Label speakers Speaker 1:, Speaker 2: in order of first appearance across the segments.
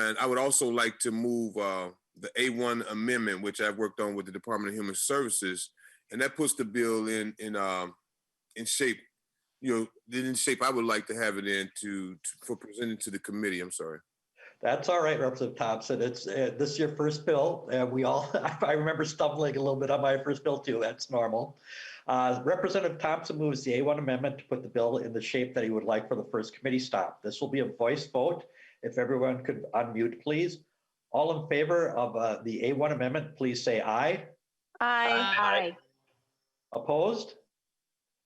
Speaker 1: And I would also like to move the A1 amendment, which I've worked on with the Department of Human Services, and that puts the bill in shape. In shape I would like to have it in for presenting to the committee. I'm sorry.
Speaker 2: That's all right, Representative Thompson. It's this is your first bill, and we all. I remember stumbling a little bit on my first bill too. That's normal. Representative Thompson moves the A1 amendment to put the bill in the shape that he would like for the first committee stop. This will be a voice vote. If everyone could unmute, please. All in favor of the A1 amendment, please say aye.
Speaker 3: Aye.
Speaker 4: Aye.
Speaker 2: Opposed?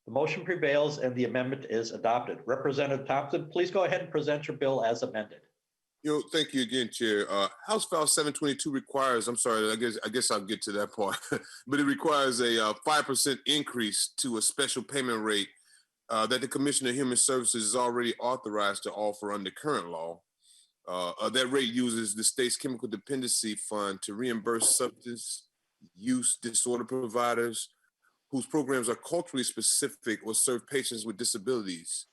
Speaker 2: The motion prevails and the amendment is adopted. Representative Thompson, please go ahead and present your bill as amended.
Speaker 1: Thank you again, Chair. House File 722 requires, I'm sorry, I guess I'll get to that part, but it requires a 5% increase to a special payment rate that the Commissioner of Human Services is already authorized to offer under current law. That rate uses the state's chemical dependency fund to reimburse substance use disorder providers whose programs are culturally specific or serve patients with disabilities.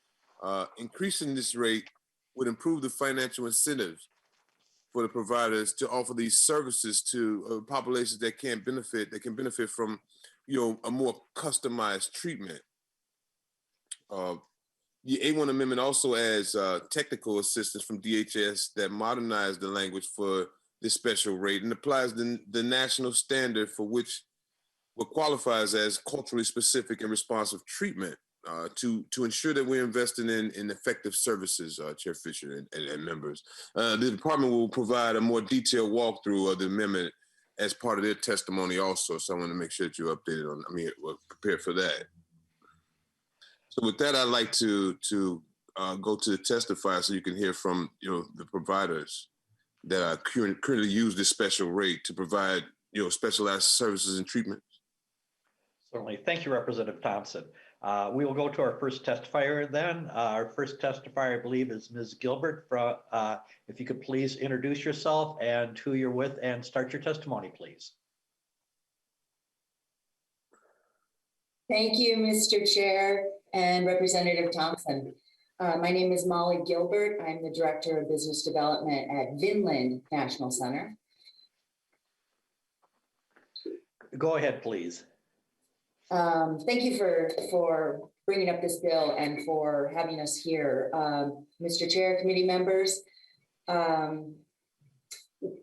Speaker 1: Increasing this rate would improve the financial incentives for the providers to offer these services to populations that can benefit from, a more customized treatment. The A1 amendment also adds technical assistance from DHS that modernize the language for this special rate and applies the national standard for what qualifies as culturally specific and responsive treatment to ensure that we're investing in effective services, Chair Fisher and members. The department will provide a more detailed walkthrough of the amendment as part of their testimony also. So I want to make sure that you're updated prepared for that. So with that, I'd like to go to the testifier so you can hear from the providers that are currently use this special rate to provide specialized services and treatments.
Speaker 2: Certainly. Thank you, Representative Thompson. We will go to our first testifier then. Our first testifier, I believe, is Ms. Gilbert. If you could please introduce yourself and who you're with and start your testimony, please.
Speaker 5: Thank you, Mr. Chair and Representative Thompson. My name is Molly Gilbert. I'm the Director of Business Development at Vinland National Center.
Speaker 2: Go ahead, please.
Speaker 5: Thank you for bringing up this bill and for having us here. Mr. Chair, committee members,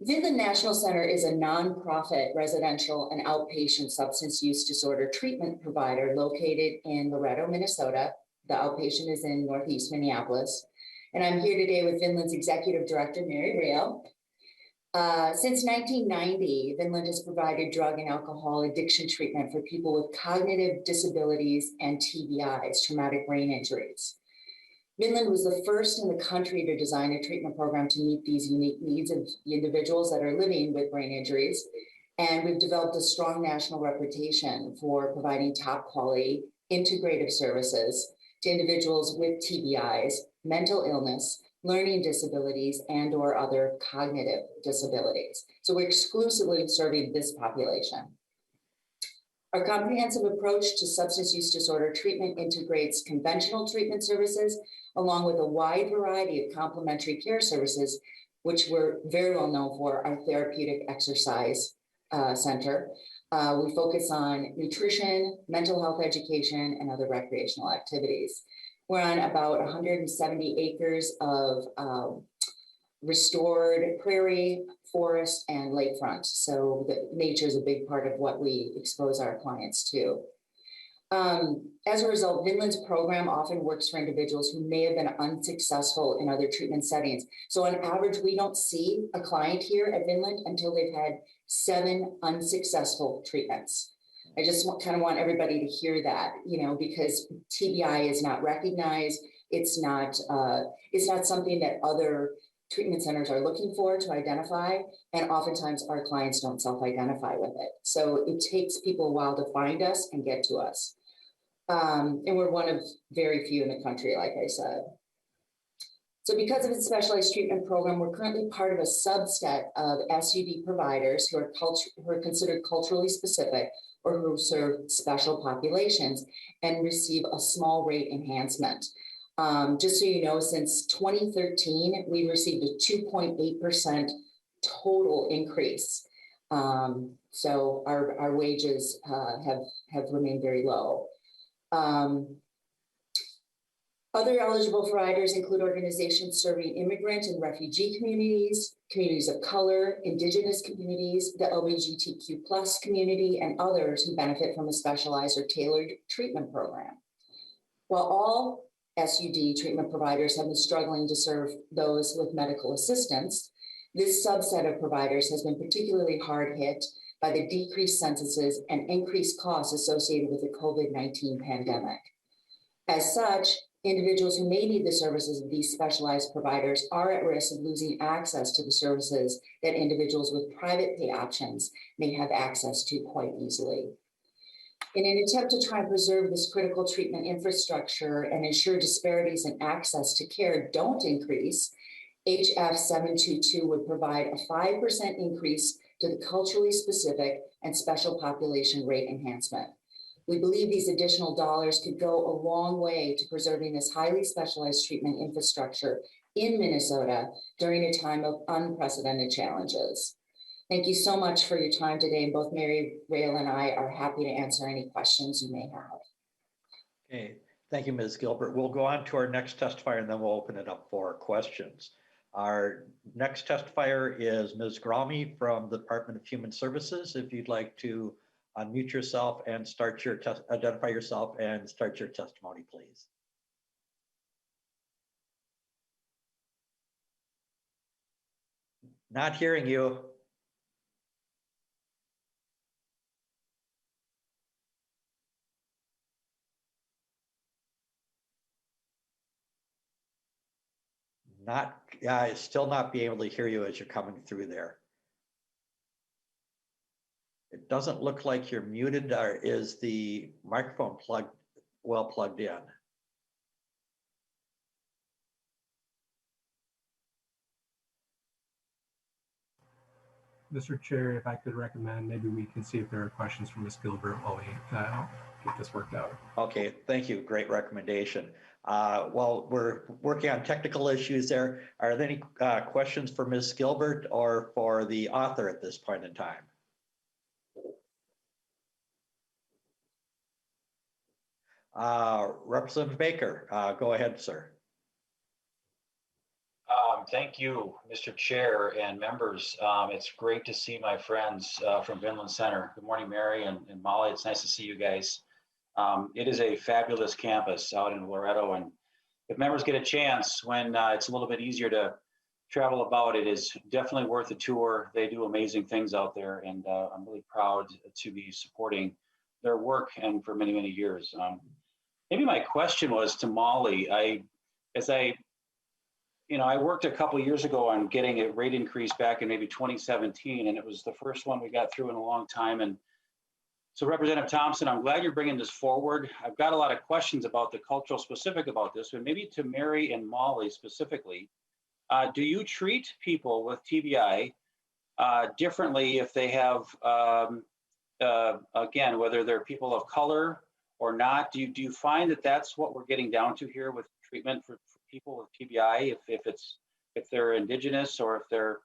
Speaker 5: Vinland National Center is a nonprofit residential and outpatient substance use disorder treatment provider located in Loretto, Minnesota. The outpatient is in Northeast Minneapolis. And I'm here today with Vinland's Executive Director, Mary Rio. Since 1990, Vinland has provided drug and alcohol addiction treatment for people with cognitive disabilities and TBIs, traumatic brain injuries. Vinland was the first in the country to design a treatment program to meet these unique needs of the individuals that are living with brain injuries. And we've developed a strong national reputation for providing top quality integrative services to individuals with TBIs, mental illness, learning disabilities, and or other cognitive disabilities. So we're exclusively serving this population. Our comprehensive approach to substance use disorder treatment integrates conventional treatment services along with a wide variety of complementary care services, which we're very well known for, our therapeutic exercise center. We focus on nutrition, mental health education, and other recreational activities. We're on about 170 acres of restored prairie, forest, and lakefront. So nature is a big part of what we expose our clients to. As a result, Vinland's program often works for individuals who may have been unsuccessful in other treatment settings. So on average, we don't see a client here at Vinland until they've had 7 unsuccessful treatments. I just kind of want everybody to hear that, because TBI is not recognized. It's not something that other treatment centers are looking for to identify. And oftentimes our clients don't self-identify with it. So it takes people a while to find us and get to us. And we're one of very few in the country, like I said. So because of its specialized treatment program, we're currently part of a subset of SUD providers who are considered culturally specific or who serve special populations and receive a small rate enhancement. Just so you know, since 2013, we received a 2.8% total increase. So our wages have remained very low. Other eligible providers include organizations serving immigrant and refugee communities, communities of color, indigenous communities, the LGBTQ+ community, and others who benefit from a specialized or tailored treatment program. While all SUD treatment providers have been struggling to serve those with medical assistance, this subset of providers has been particularly hard hit by the decreased censuses and increased costs associated with the COVID-19 pandemic. As such, individuals who may need the services of these specialized providers are at risk of losing access to the services that individuals with private pay options may have access to quite easily. In an attempt to try and preserve this critical treatment infrastructure and ensure disparities in access to care don't increase, HF 722 would provide a 5% increase to the culturally specific and special population rate enhancement. We believe these additional dollars could go a long way to preserving this highly specialized treatment infrastructure in Minnesota during a time of unprecedented challenges. Thank you so much for your time today, and both Mary Rail and I are happy to answer any questions you may have.
Speaker 2: Okay, thank you, Ms. Gilbert. We'll go on to our next testifier, and then we'll open it up for questions. Our next testifier is Ms. Grommy from the Department of Human Services. If you'd like to unmute yourself and start your identify yourself and start your testimony, please. Not hearing you. Still not be able to hear you as you're coming through there. It doesn't look like you're muted, or is the microphone plugged in?
Speaker 3: Mr. Chair, if I could recommend, maybe we can see if there are questions from Ms. Gilbert while we get this worked out.
Speaker 2: Okay, thank you. Great recommendation. While we're working on technical issues there, are there any questions for Ms. Gilbert or for the author at this point in time? Representative Baker, go ahead, sir.
Speaker 4: Thank you, Mr. Chair and members. It's great to see my friends from Vinland Center. Good morning, Mary and Molly. It's nice to see you guys. It is a fabulous campus out in Loretto, and if members get a chance when it's a little bit easier to travel about, it is definitely worth a tour. They do amazing things out there, and I'm really proud to be supporting their work and for many, many years. Maybe my question was to Molly. I worked a couple of years ago on getting a rate increase back in maybe 2017, and it was the first one we got through in a long time. And so Representative Thompson, I'm glad you're bringing this forward. I've got a lot of questions about the cultural specific about this, but maybe to Mary and Molly specifically, do you treat people with TBI differently if they have, again, whether they're people of color or not? Do you find that that's what we're getting down to here with treatment for people with TBI, if they're indigenous or if they're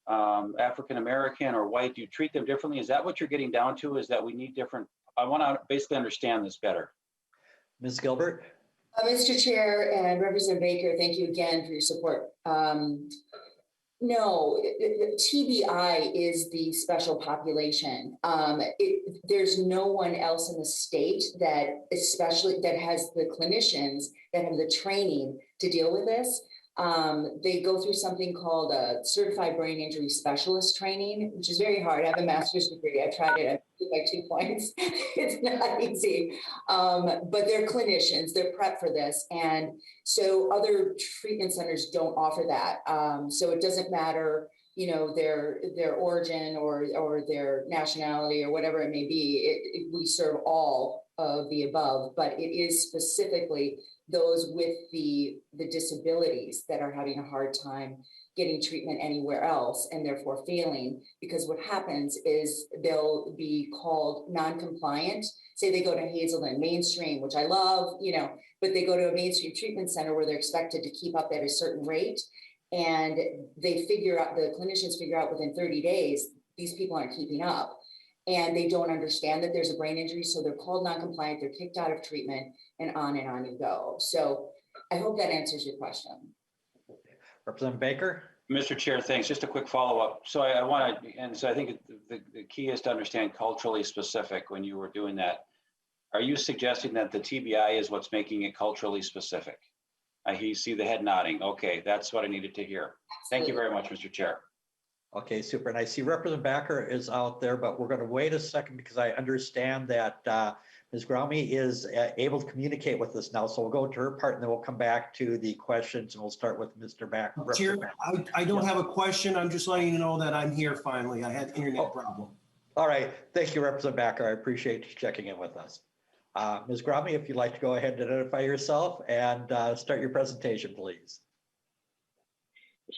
Speaker 4: African American or white? Do you treat them differently? Is that what you're getting down to? Is that we need different? I want to basically understand this better.
Speaker 2: Ms. Gilbert.
Speaker 5: Mr. Chair and Representative Baker, thank you again for your support. No, TBI is the special population. There's no one else in the state that has the clinicians that have the training to deal with this. They go through something called a certified brain injury specialist training, which is very hard. I have a master's degree. I tried it. I took like 2 points. It's not easy. But they're clinicians. They're prepped for this. And so other treatment centers don't offer that. So it doesn't matter, their origin or their nationality or whatever it may be. We serve all of the above, but it is specifically those with the disabilities that are having a hard time getting treatment anywhere else and therefore failing, because what happens is they'll be called non-compliant. Say they go to Hazelden mainstream, which I love, you know, but they go to a mainstream treatment center where they're expected to keep up at a certain rate. And they figure out, the clinicians figure out within 30 days, these people aren't keeping up. And they don't understand that there's a brain injury. So they're called non-compliant, they're kicked out of treatment, and on you go. So I hope that answers your question.
Speaker 2: Representative Baker.
Speaker 4: Mr. Chair, thanks. Just a quick follow-up. So I want to, and so I think the key is to understand culturally specific when you were doing that. Are you suggesting that the TBI is what's making it culturally specific? I see the head nodding. Okay, that's what I needed to hear. Thank you very much, Mr. Chair.
Speaker 2: Okay, super. And I see Representative Backer is out there, but we're going to wait a second because I understand that Ms. Graume is able to communicate with us now. So we'll go to her part and then we'll come back to the questions and we'll start with Mr. Backer.
Speaker 6: Chair, I don't have a question. I'm just letting you know that I'm here finally. I had internet problem.
Speaker 2: All right. Thank you, Representative Backer. I appreciate you checking in with us. Ms. Graume, if you'd like to go ahead and identify yourself and start your presentation, please.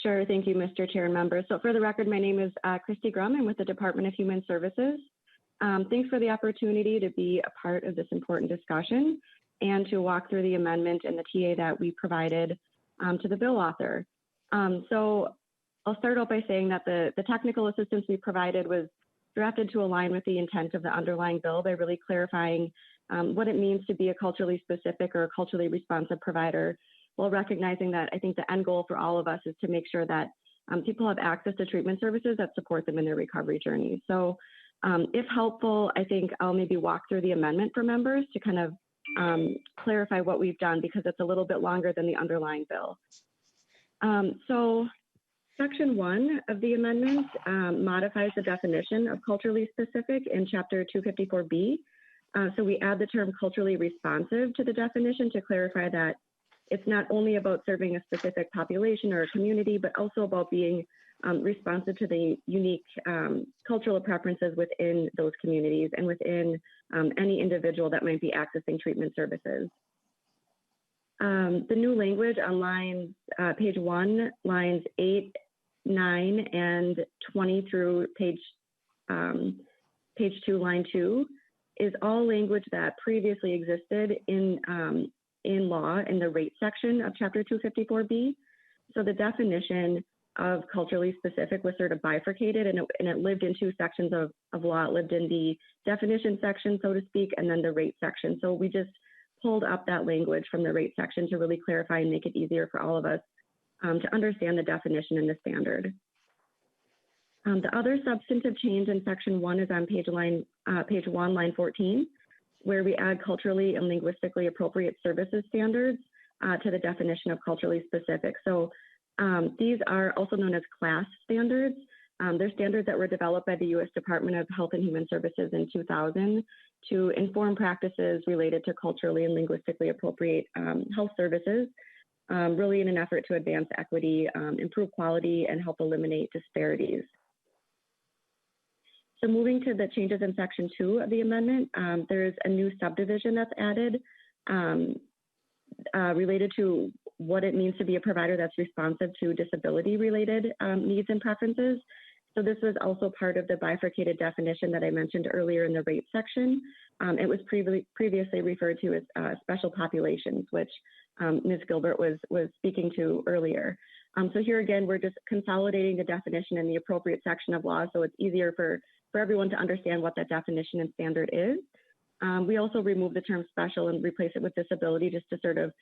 Speaker 7: Sure. Thank you, Mr. Chair and members. So for the record, my name is Christy Grum. I'm with the Department of Human Services. Thanks for the opportunity to be a part of this important discussion and to walk through the amendment and the TA that we provided to the bill author. So I'll start out by saying that the technical assistance we provided was drafted to align with the intent of the underlying bill by really clarifying what it means to be a culturally specific or a culturally responsive provider, while recognizing that I think the end goal for all of us is to make sure that people have access to treatment services that support them in their recovery journey. So if helpful, I think I'll maybe walk through the amendment for members to kind of clarify what we've done because it's a little bit longer than the underlying bill. So Section 1 of the amendment modifies the definition of culturally specific in Chapter 254B. So we add the term culturally responsive to the definition to clarify that it's not only about serving a specific population or a community, but also about being responsive to the unique cultural preferences within those communities and within any individual that might be accessing treatment services. The new language on page 1, lines 8, 9, and 20 through page 2, line 2, is all language that previously existed in law in the rate section of Chapter 254B. So the definition of culturally specific was sort of bifurcated and it lived in two sections of law. It lived in the definition section, so to speak, and then the rate section. So we just pulled up that language from the rate section to really clarify and make it easier for all of us to understand the definition and the standard. The other substantive change in Section 1 is on page 1, line 14, where we add culturally and linguistically appropriate services standards to the definition of culturally specific. So these are also known as class standards. They're standards that were developed by the U.S. Department of Health and Human Services in 2000 to inform practices related to culturally and linguistically appropriate health services, really in an effort to advance equity, improve quality, and help eliminate disparities. So moving to the changes in Section 2 of the amendment, there's a new subdivision that's added related to what it means to be a provider that's responsive to disability-related needs and preferences. So this was also part of the bifurcated definition that I mentioned earlier in the rate section. It was previously referred to as special populations, which Ms. Gilbert was speaking to earlier. So here again, we're just consolidating the definition in the appropriate section of law, so it's easier for everyone to understand what that definition and standard is. We also remove the term special and replace it with disability just to sort of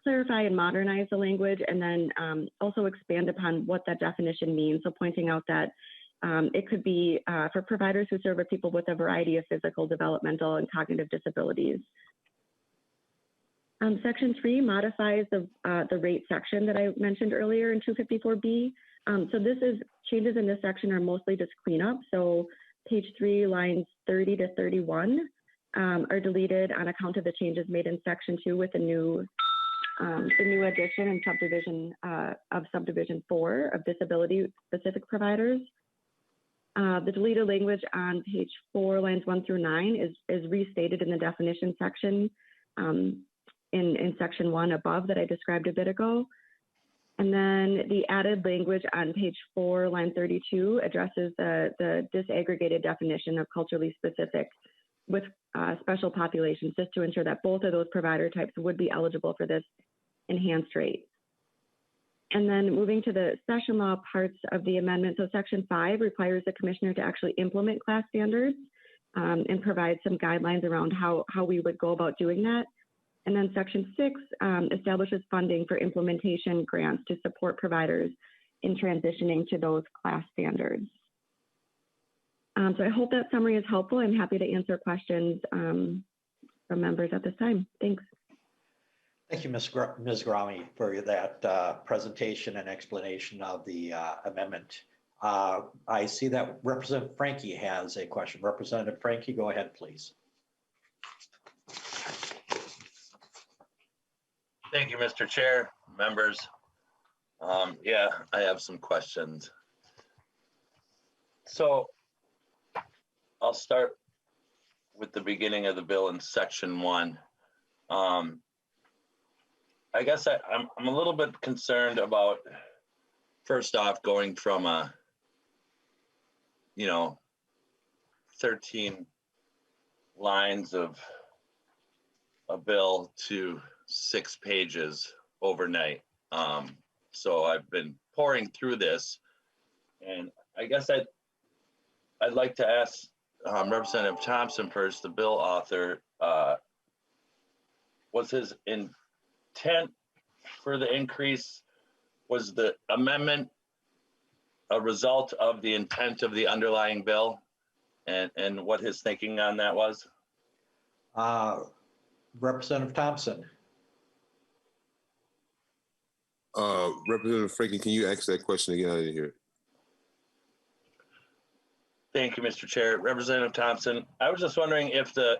Speaker 7: clarify and modernize the language, and then also expand upon what that definition means. So pointing out that it could be for providers who serve people with a variety of physical, developmental, and cognitive disabilities. Section 3 modifies the rate section that I mentioned earlier in 254B. So changes in this section are mostly just cleanup. So page 3, lines 30 to 31 are deleted on account of the changes made in Section 2 with the new addition and subdivision of subdivision 4 of disability-specific providers. The deleted language on page 4, lines 1 through 9 is restated in the definition section in section 1 above that I described a bit ago. And then the added language on page 4, line 32 addresses the disaggregated definition of culturally specific with special populations, just to ensure that both of those provider types would be eligible for this enhanced rate. And then moving to the session law parts of the amendment. So section 5 requires the commissioner to actually implement class standards and provide some guidelines around how we would go about doing that. And then section 6 establishes funding for implementation grants to support providers in transitioning to those class standards. So I hope that summary is helpful. I'm happy to answer questions from members at this time. Thanks.
Speaker 2: Thank you, Ms. Grami, for that presentation and explanation of the amendment. I see that Representative Frankie has a question. Representative Frankie, go ahead, please.
Speaker 8: Thank you, Mr. Chair, members. Yeah, I have some questions. So I'll start with the beginning of the bill in section 1. I guess I'm a little bit concerned about, first off, going from 13 lines of a bill to 6 pages overnight. So I've been pouring through this, and I guess I'd like to ask Representative Thompson first, the bill author, was his intent for the increase, was the amendment a result of the intent of the underlying bill, and what his thinking on that was?
Speaker 2: Representative Thompson.
Speaker 1: Representative Frankie, can you ask that question again? I didn't hear it.
Speaker 8: Thank you, Mr. Chair. Representative Thompson, I was just wondering if the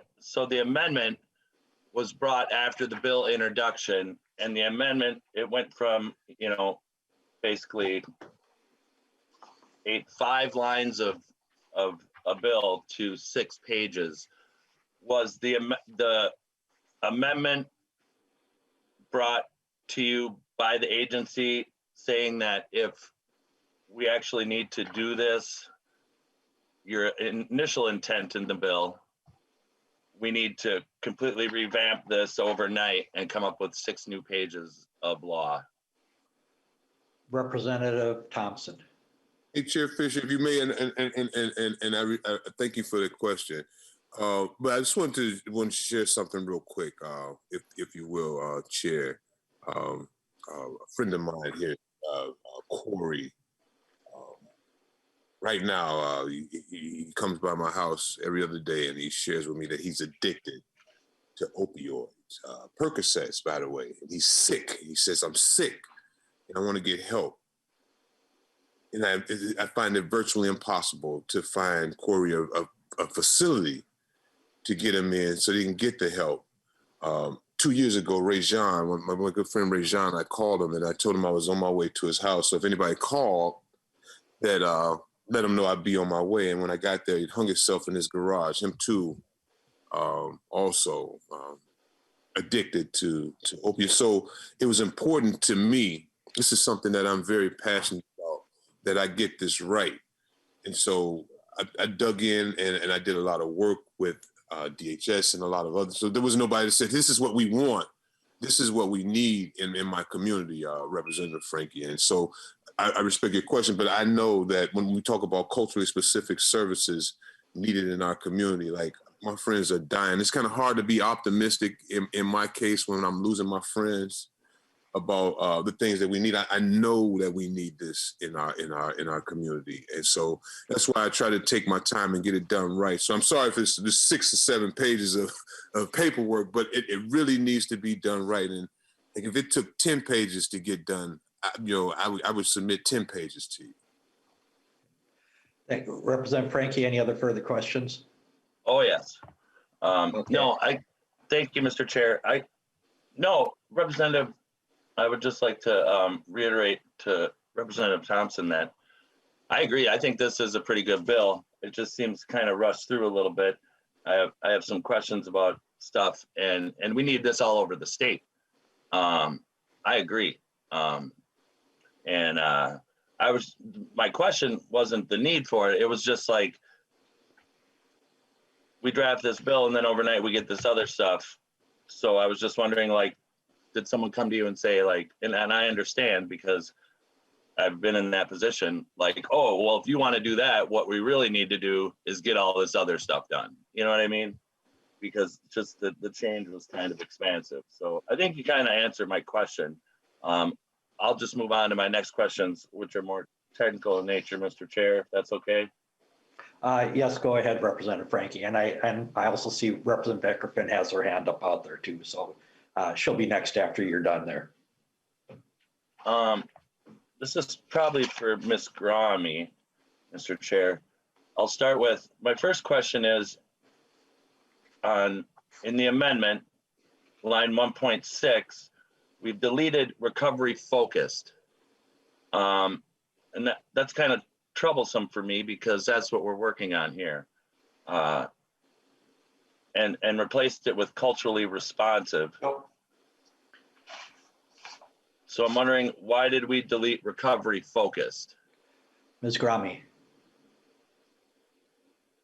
Speaker 8: amendment was brought after the bill introduction, and the amendment, it went from, basically 5 lines of a bill to 6 pages. Was the amendment brought to you by the agency saying that if we actually need to do this, your initial intent in the bill, we need to completely revamp this overnight and come up with 6 new pages of law?
Speaker 2: Representative Thompson.
Speaker 1: Hey, Chair Fisher, if you may, and I thank you for the question. But I just want to share something real quick, if you will, Chair. A friend of mine here, Corey. Right now, he comes by my house every other day, and he shares with me that he's addicted to opioids, Percocets, by the way. And he's sick. He says, "I'm sick, and I want to get help." And I find it virtually impossible to find Corey a facility to get him in so he can get the help. 2 years ago, Ray Jean, my good friend Ray Jean, I called him and I told him I was on my way to his house. So if anybody called, that let him know I'd be on my way. And when I got there, he'd hung himself in his garage. Him too, also addicted to opiates. So it was important to me. This is something that I'm very passionate about, that I get this right. And so I dug in and I did a lot of work with DHS and a lot of others. So there was nobody that said, this is what we want. This is what we need in my community, Representative Frankie. And so I respect your question, but I know that when we talk about culturally specific services needed in our community, like my friends are dying. It's kind of hard to be optimistic in my case when I'm losing my friends about the things that we need. I know that we need this in our community. And so that's why I try to take my time and get it done right. So I'm sorry if it's 6 or 7 pages of paperwork, but it really needs to be done right. And like if it took 10 pages to get done, I would submit 10 pages to you.
Speaker 2: Thank you. Representative Frankie, any other further questions?
Speaker 8: Oh, yes.
Speaker 2: Okay.
Speaker 8: No, thank you, Mr. Chair. Representative, I would just like to reiterate to Representative Thompson that I agree. I think this is a pretty good bill. It just seems kind of rushed through a little bit. I have some questions about stuff, and we need this all over the state. I agree. My question wasn't the need for it. It was just like, we draft this bill and then overnight we get this other stuff. So I was just wondering, like, did someone come to you and say, like, and I understand because I've been in that position, like, oh, well, if you want to do that, what we really need to do is get all this other stuff done. You know what I mean? Because just the change was kind of expansive. So I think you kind of answered my question. I'll just move on to my next questions, which are more technical in nature, Mr. Chair, if that's okay.
Speaker 2: Yes, go ahead, Representative Frankie. And I also see Representative Beckerfin has her hand up out there too. So she'll be next after you're done there.
Speaker 8: This is probably for Ms. Grami, Mr. Chair. I'll start with, my first question is in the amendment, line 1.6, we've deleted recovery focused. And that's kind of troublesome for me because that's what we're working on here. And replaced it with culturally responsive.
Speaker 2: Nope.
Speaker 8: So I'm wondering, why did we delete recovery focused?
Speaker 2: Ms. Grami.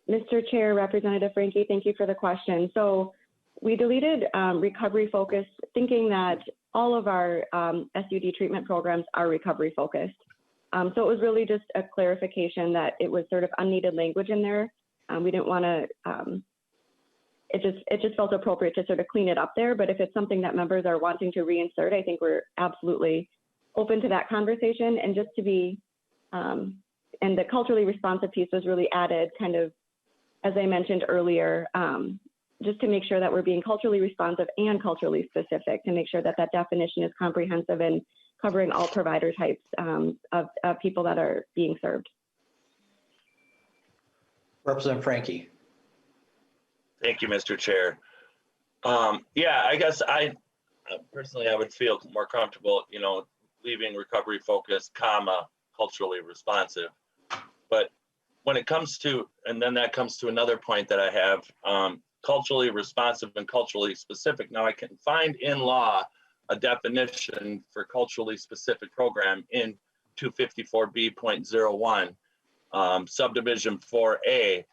Speaker 7: Mr. Chair, Representative Frankie, thank you for the question. So we deleted recovery focused, thinking that all of our SUD treatment programs are recovery focused. So it was really just a clarification that it was sort of unneeded language in there. We didn't want to, it just felt appropriate to sort of clean it up there. But if it's something that members are wanting to reinsert, I think we're absolutely open to that conversation. And just to be, and the culturally responsive piece was really added kind of, as I mentioned earlier, just to make sure that we're being culturally responsive and culturally specific, to make sure that that definition is comprehensive and covering all provider types of people that are being served.
Speaker 2: Representative Frankie.
Speaker 8: Thank you, Mr. Chair. Yeah, I guess personally, I would feel more comfortable, leaving recovery focused, comma, culturally responsive. But when it comes to, and then that comes to another point that I have, culturally responsive and culturally specific. Now I can find in law a definition for culturally specific program in 254B.01, subdivision 4A.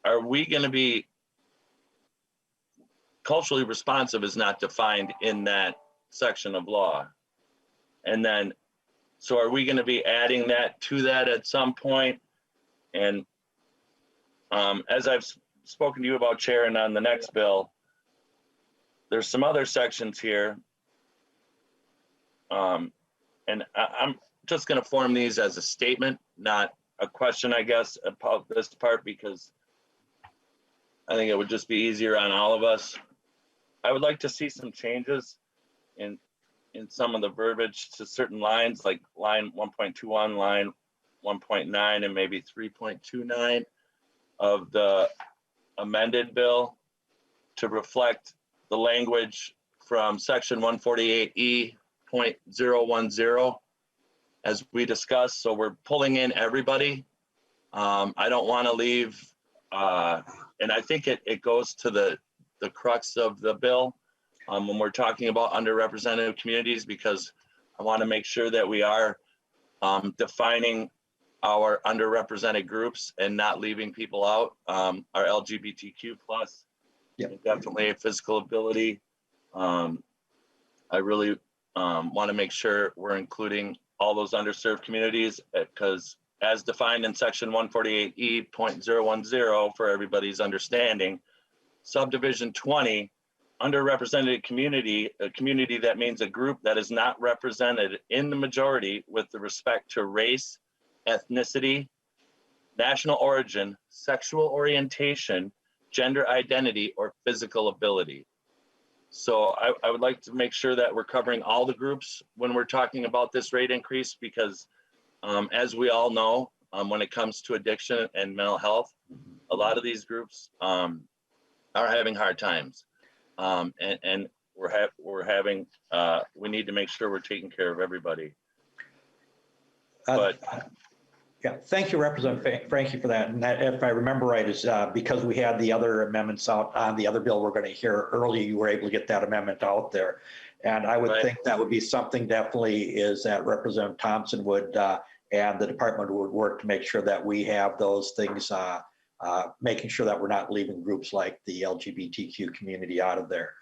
Speaker 8: Are we going to be, culturally responsive is not defined in that section of law. And then, so are we going to be adding that to that at some point? And as I've spoken to you about, Chair, and on the next bill, there's some other sections here. And I'm just going to form these as a statement, not a question, I guess, about this part, because I think it would just be easier on all of us. I would like to see some changes in some of the verbiage to certain lines, like line 1.21, line 1.9, and maybe 3.29 of the amended bill to reflect the language from section 148E.010 as we discussed. So we're pulling in everybody. I don't want to leave, and I think it goes to the crux of the bill when we're talking about underrepresented communities, because I want to make sure that we are defining our underrepresented groups and not leaving people out. Our LGBTQ plus,
Speaker 2: yep.
Speaker 8: Definitely a physical ability. I really want to make sure we're including all those underserved communities, because as defined in section 148E.010 for everybody's understanding, subdivision 20, underrepresented community, a community that means a group that is not represented in the majority with respect to race, ethnicity, national origin, sexual orientation, gender identity, or physical ability. So I would like to make sure that we're covering all the groups when we're talking about this rate increase, because as we all know, when it comes to addiction and mental health, a lot of these groups are having hard times. And we need to make sure we're taking care of everybody.
Speaker 2: But Yeah, thank you, Representative Frankie, for that. And that, if I remember right, is because we had the other amendments out on the other bill we're going to hear early, you were able to get that amendment out there. And I would
Speaker 8: Right.
Speaker 2: think that would be something definitely is that Representative Thompson would and the department would work to make sure that we have those things, making sure that we're not leaving groups like the LGBTQ community out of there.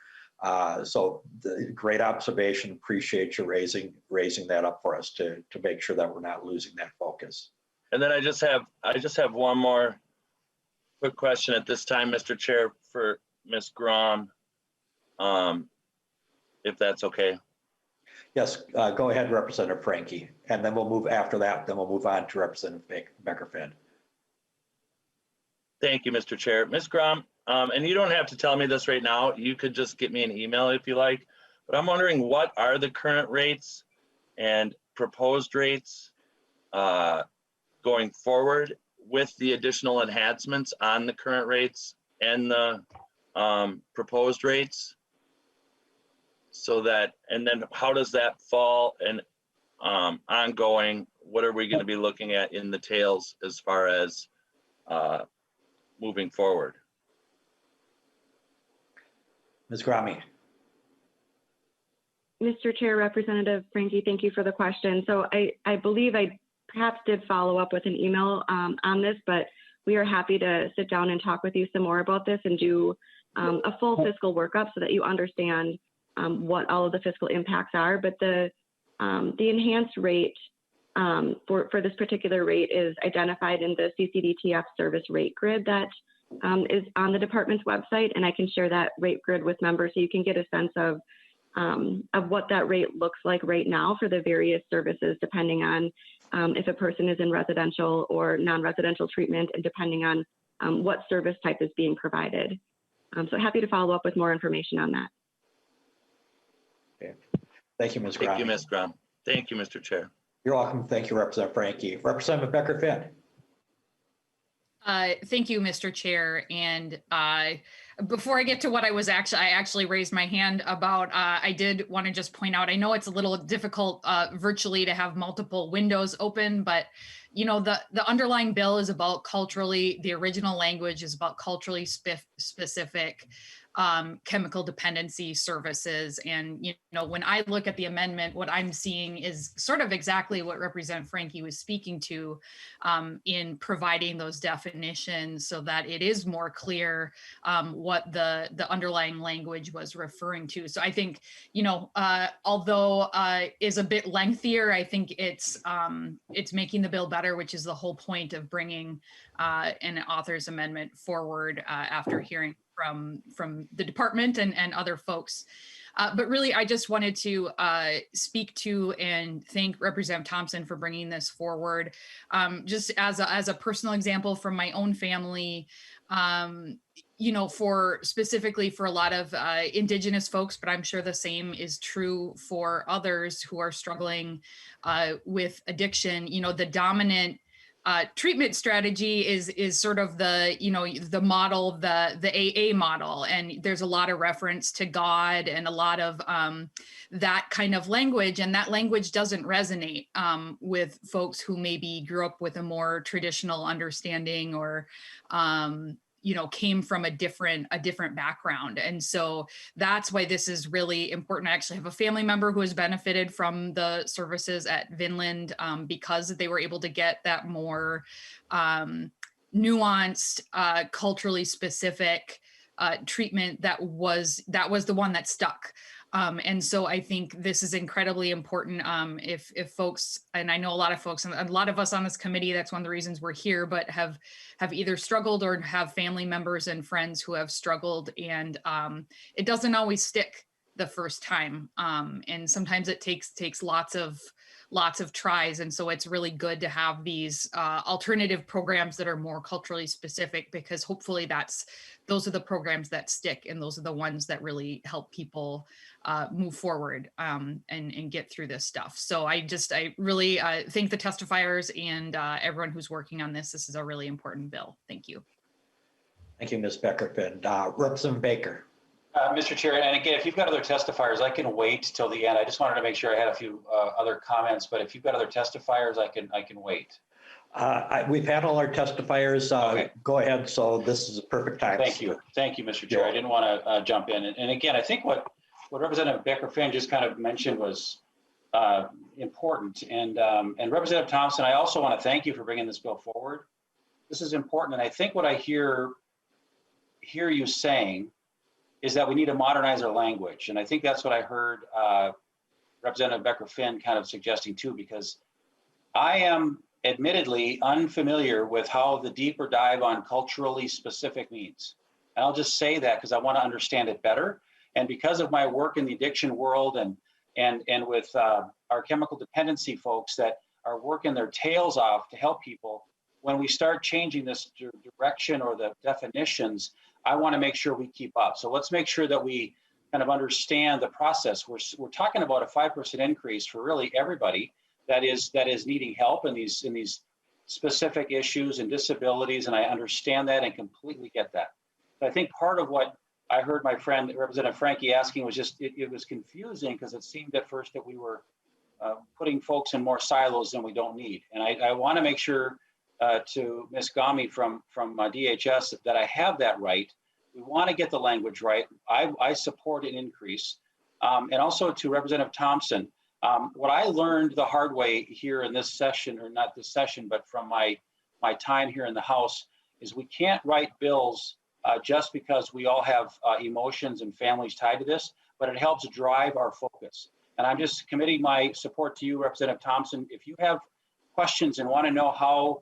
Speaker 2: So the great observation. Appreciate you raising that up for us to make sure that we're not losing that focus.
Speaker 8: And then I just have one more quick question at this time, Mr. Chair, for Ms. Grom, if that's okay.
Speaker 2: Yes, go ahead, Representative Frankie, and then we'll move after that. Then we'll move on to Representative Beckerfeld.
Speaker 8: Thank you, Mr. Chair. Ms. Grom, and you don't have to tell me this right now. You could just get me an email if you like. But I'm wondering, what are the current rates and proposed rates going forward with the additional enhancements on the current rates and the proposed rates? So that, and then how does that fall and ongoing? What are we going to be looking at in the tails as far as moving forward?
Speaker 2: Ms. Grami.
Speaker 7: Mr. Chair, Representative Frankie, thank you for the question. So I believe I perhaps did follow up with an email on this, but we are happy to sit down and talk with you some more about this and do a full fiscal workup so that you understand what all of the fiscal impacts are. But the enhanced rate for this particular rate is identified in the CCDTF service rate grid that is on the department's website, and I can share that rate grid with members so you can get a sense of what that rate looks like right now for the various services, depending on if a person is in residential or non-residential treatment, and depending on what service type is being provided. So happy to follow up with more information on that.
Speaker 2: Okay. Thank you, Ms. Grami.
Speaker 8: Thank you, Ms. Grom. Thank you, Mr. Chair.
Speaker 2: You're welcome. Thank you, Representative Frankie. Representative Becker-Finn.
Speaker 9: Thank you, Mr. Chair. And before I get to what I actually raised my hand about, I did want to just point out, I know it's a little difficult virtually to have multiple windows open, but you know, the underlying bill is about the original language is about culturally specific chemical dependency services. And, you know, when I look at the amendment, what I'm seeing is sort of exactly what Representative Frankie was speaking to in providing those definitions so that it is more clear what the underlying language was referring to. So I think, you know, although is a bit lengthier, I think it's making the bill better, which is the whole point of bringing an author's amendment forward after hearing from the department and other folks. But really, I just wanted to speak to and thank Representative Thompson for bringing this forward. Just as a personal example from my own family, you know, specifically for a lot of Indigenous folks, but I'm sure the same is true for others who are struggling with addiction. You know, the dominant treatment strategy is sort of the, you know, the model, the AA model. And there's a lot of reference to God and a lot of that kind of language. And that language doesn't resonate with folks who maybe grew up with a more traditional understanding or, you know, came from a different background. And so that's why this is really important. I actually have a family member who has benefited from the services at Vinland because they were able to get that more nuanced, culturally specific treatment that was the one that stuck. And so I think this is incredibly important if folks, and I know a lot of folks, and a lot of us on this committee, that's one of the reasons we're here, but have either struggled or have family members and friends who have struggled, and it doesn't always stick the first time. And sometimes it takes lots of tries. And so it's really good to have these alternative programs that are more culturally specific, because hopefully those are the programs that stick, and those are the ones that really help people move forward and get through this stuff. So I really thank the testifiers and everyone who's working on this. This is a really important bill. Thank you.
Speaker 2: Thank you, Ms. Becker-Finn. Representative Baker.
Speaker 4: Mr. Chair, and again, if you've got other testifiers, I can wait till the end. I just wanted to make sure I had a few other comments, but if you've got other testifiers, I can wait.
Speaker 2: We've had all our testifiers.
Speaker 4: Okay.
Speaker 2: Go ahead. So this is a perfect time.
Speaker 4: Thank you. Thank you, Mr. Chair. I didn't want to jump in. And again, I think what Representative Becker-Finn just kind of mentioned was important. And Representative Thompson, I also want to thank you for bringing this bill forward. This is important. And I think what I hear you saying is that we need to modernize our language. And I think that's what I heard Representative Becker-Finn kind of suggesting too, because I am admittedly unfamiliar with how the deeper dive on culturally specific means. And I'll just say that because I want to understand it better. And because of my work in the addiction world and with our chemical dependency folks that are working their tails off to help people, when we start changing this direction or the definitions, I want to make sure we keep up. So let's make sure that we kind of understand the process. We're talking about a 5% increase for really everybody that is needing help in these specific issues and disabilities, and I understand that and completely get that. But I think part of what I heard my friend Representative Frankie asking was just it was confusing because it seemed at first that we were putting folks in more silos than we don't need. And I want to make sure to Ms. Gami from DHS that I have that right. We want to get the language right. I support an increase, and also to Representative Thompson. What I learned the hard way here in this session, or not this session, but from my time here in the House, is we can't write bills just because we all have emotions and families tied to this, but it helps drive our focus. And I'm just committing my support to you, Representative Thompson. If you have questions and want to know how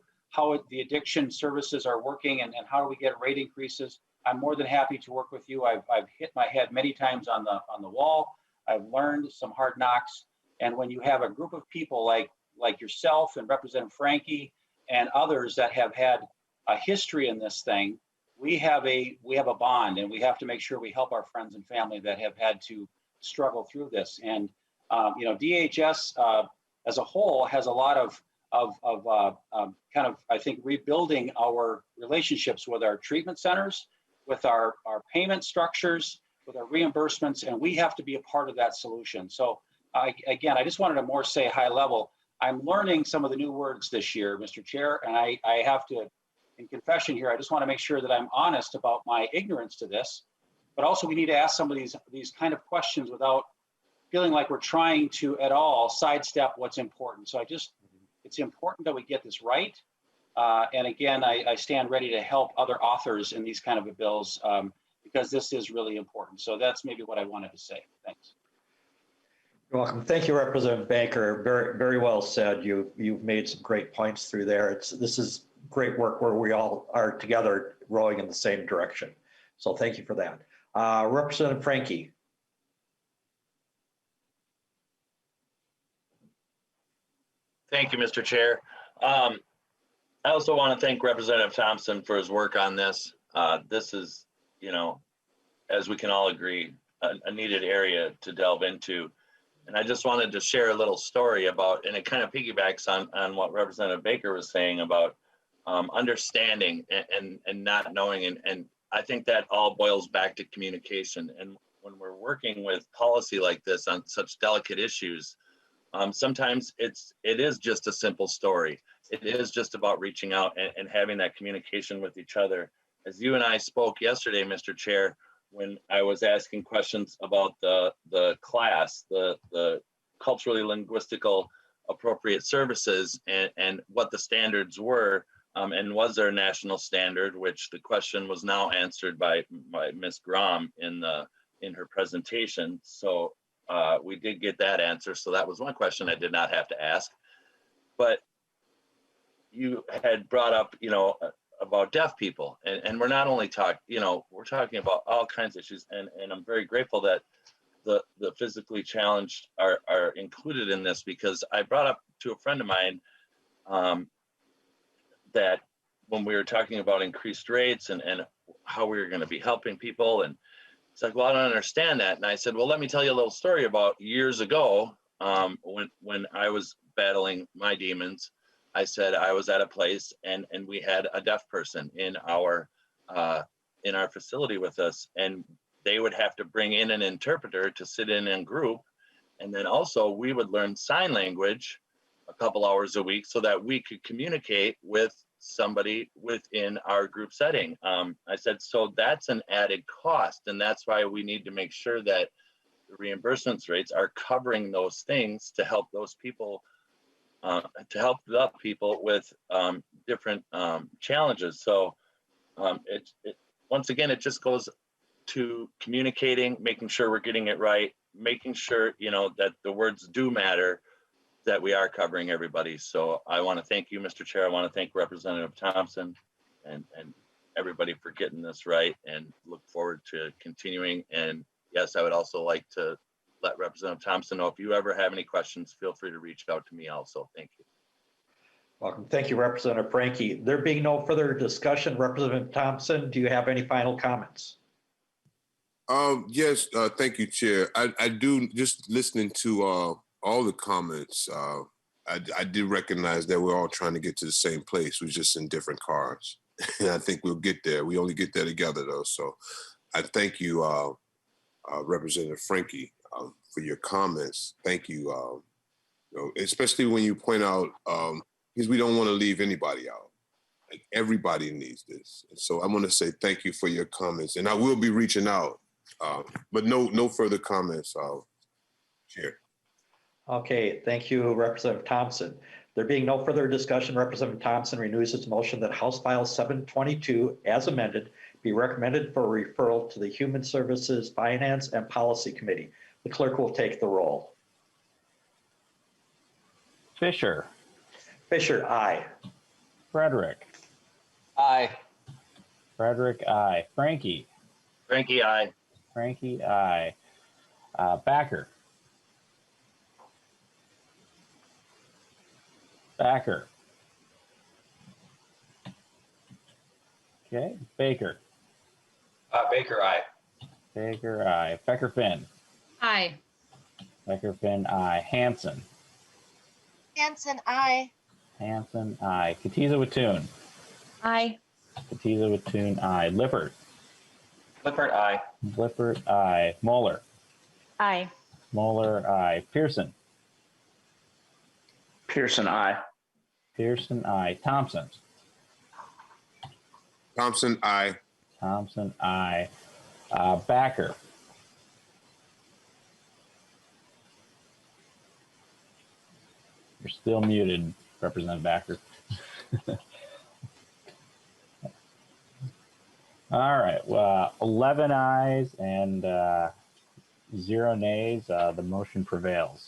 Speaker 4: the addiction services are working and how do we get rate increases, I'm more than happy to work with you. I've hit my head many times on the wall. I've learned some hard knocks. And when you have a group of people like yourself and Representative Frankie and others that have had a history in this thing, we have a bond, and we have to make sure we help our friends and family that have had to struggle through this. And DHS as a whole has a lot of kind of, I think, rebuilding our relationships with our treatment centers, with our payment structures, with our reimbursements, and we have to be a part of that solution. So again, I just wanted to more say high level. I'm learning some of the new words this year, Mr. Chair, and I have to, in confession here, I just want to make sure that I'm honest about my ignorance to this, but also we need to ask some of these kind of questions without feeling like we're trying to at all sidestep what's important. So it's important that we get this right. And again, I stand ready to help other authors in these kind of bills because this is really important. So that's maybe what I wanted to say. Thanks.
Speaker 2: You're welcome. Thank you, Representative Banker. Very, very well said. You've made some great points through there. This is great work where we all are together rowing in the same direction. So thank you for that. Representative Frankie.
Speaker 8: Thank you, Mr. Chair. I also want to thank Representative Thompson for his work on this. This is, as we can all agree, a needed area to delve into. And I just wanted to share a little story about, and it kind of piggybacks on what Representative Baker was saying about understanding and not knowing. And I think that all boils back to communication. And when we're working with policy like this on such delicate issues, sometimes it is just a simple story. It is just about reaching out and having that communication with each other. As you and I spoke yesterday, Mr. Chair, when I was asking questions about the class, the culturally linguistical appropriate services and what the standards were, and was there a national standard, which the question was now answered by Ms. Grom in her presentation. So we did get that answer. So that was one question I did not have to ask. But you had brought up, about deaf people, and we're not only we're talking about all kinds of issues, and I'm very grateful that the physically challenged are included in this, because I brought up to a friend of mine that when we were talking about increased rates and how we were going to be helping people, and it's like, well, I don't understand that. And I said, well, let me tell you a little story about years ago when I was battling my demons. I said I was at a place and we had a deaf person in our facility with us, and they would have to bring in an interpreter to sit in group. And then also we would learn sign language a couple hours a week so that we could communicate with somebody within our group setting. I said, so that's an added cost, and that's why we need to make sure that the reimbursements rates are covering those things to help those people, to help the people with different challenges. So once again, it just goes to communicating, making sure we're getting it right, making sure, you know, that the words do matter, that we are covering everybody. So I want to thank you, Mr. Chair. I want to thank Representative Thompson and everybody for getting this right, and look forward to continuing. And yes, I would also like to let Representative Thompson know if you ever have any questions, feel free to reach out to me also. Thank you.
Speaker 2: Welcome. Thank you, Representative Frankie. There being no further discussion, Representative Thompson, do you have any final comments?
Speaker 1: Yes, thank you, Chair. I do, just listening to all the comments, I did recognize that we're all trying to get to the same place. We're just in different cars. And I think we'll get there. We only get there together, though. So I thank you, Representative Frankie, for your comments. Thank you, you know, especially when you point out, because we don't want to leave anybody out. Like, everybody needs this. And so I want to say thank you for your comments. And I will be reaching out, but no further comments, Chair.
Speaker 2: Okay, thank you, Representative Thompson. There being no further discussion, Representative Thompson renews his motion that House File 722, as amended, be recommended for referral to the Human Services, Finance, and Policy Committee. The clerk will take the roll.
Speaker 10: Fisher.
Speaker 2: Fisher, aye.
Speaker 10: Frederick.
Speaker 11: Aye.
Speaker 10: Frederick, aye. Frankie.
Speaker 8: Frankie, aye.
Speaker 10: Frankie, aye. Backer. Backer. Okay. Baker.
Speaker 4: Baker, aye.
Speaker 10: Baker, aye. Becker Finn.
Speaker 9: Aye.
Speaker 10: Becker Finn, aye. Hanson.
Speaker 12: Hanson, aye.
Speaker 10: Hanson, aye. Katiza Wattoon.
Speaker 12: Aye.
Speaker 10: Katiza Wattoon, aye. Lippert.
Speaker 4: Lippert, aye.
Speaker 10: Lippert, aye. Moeller.
Speaker 12: Aye.
Speaker 10: Moeller, aye. Pearson.
Speaker 11: Pearson, aye.
Speaker 10: Pearson, aye. Thompson.
Speaker 1: Thompson, aye.
Speaker 10: Thompson, aye. Backer. You're still muted, Representative Backer. All right, well, 11 ayes and 0 nays. The motion prevails.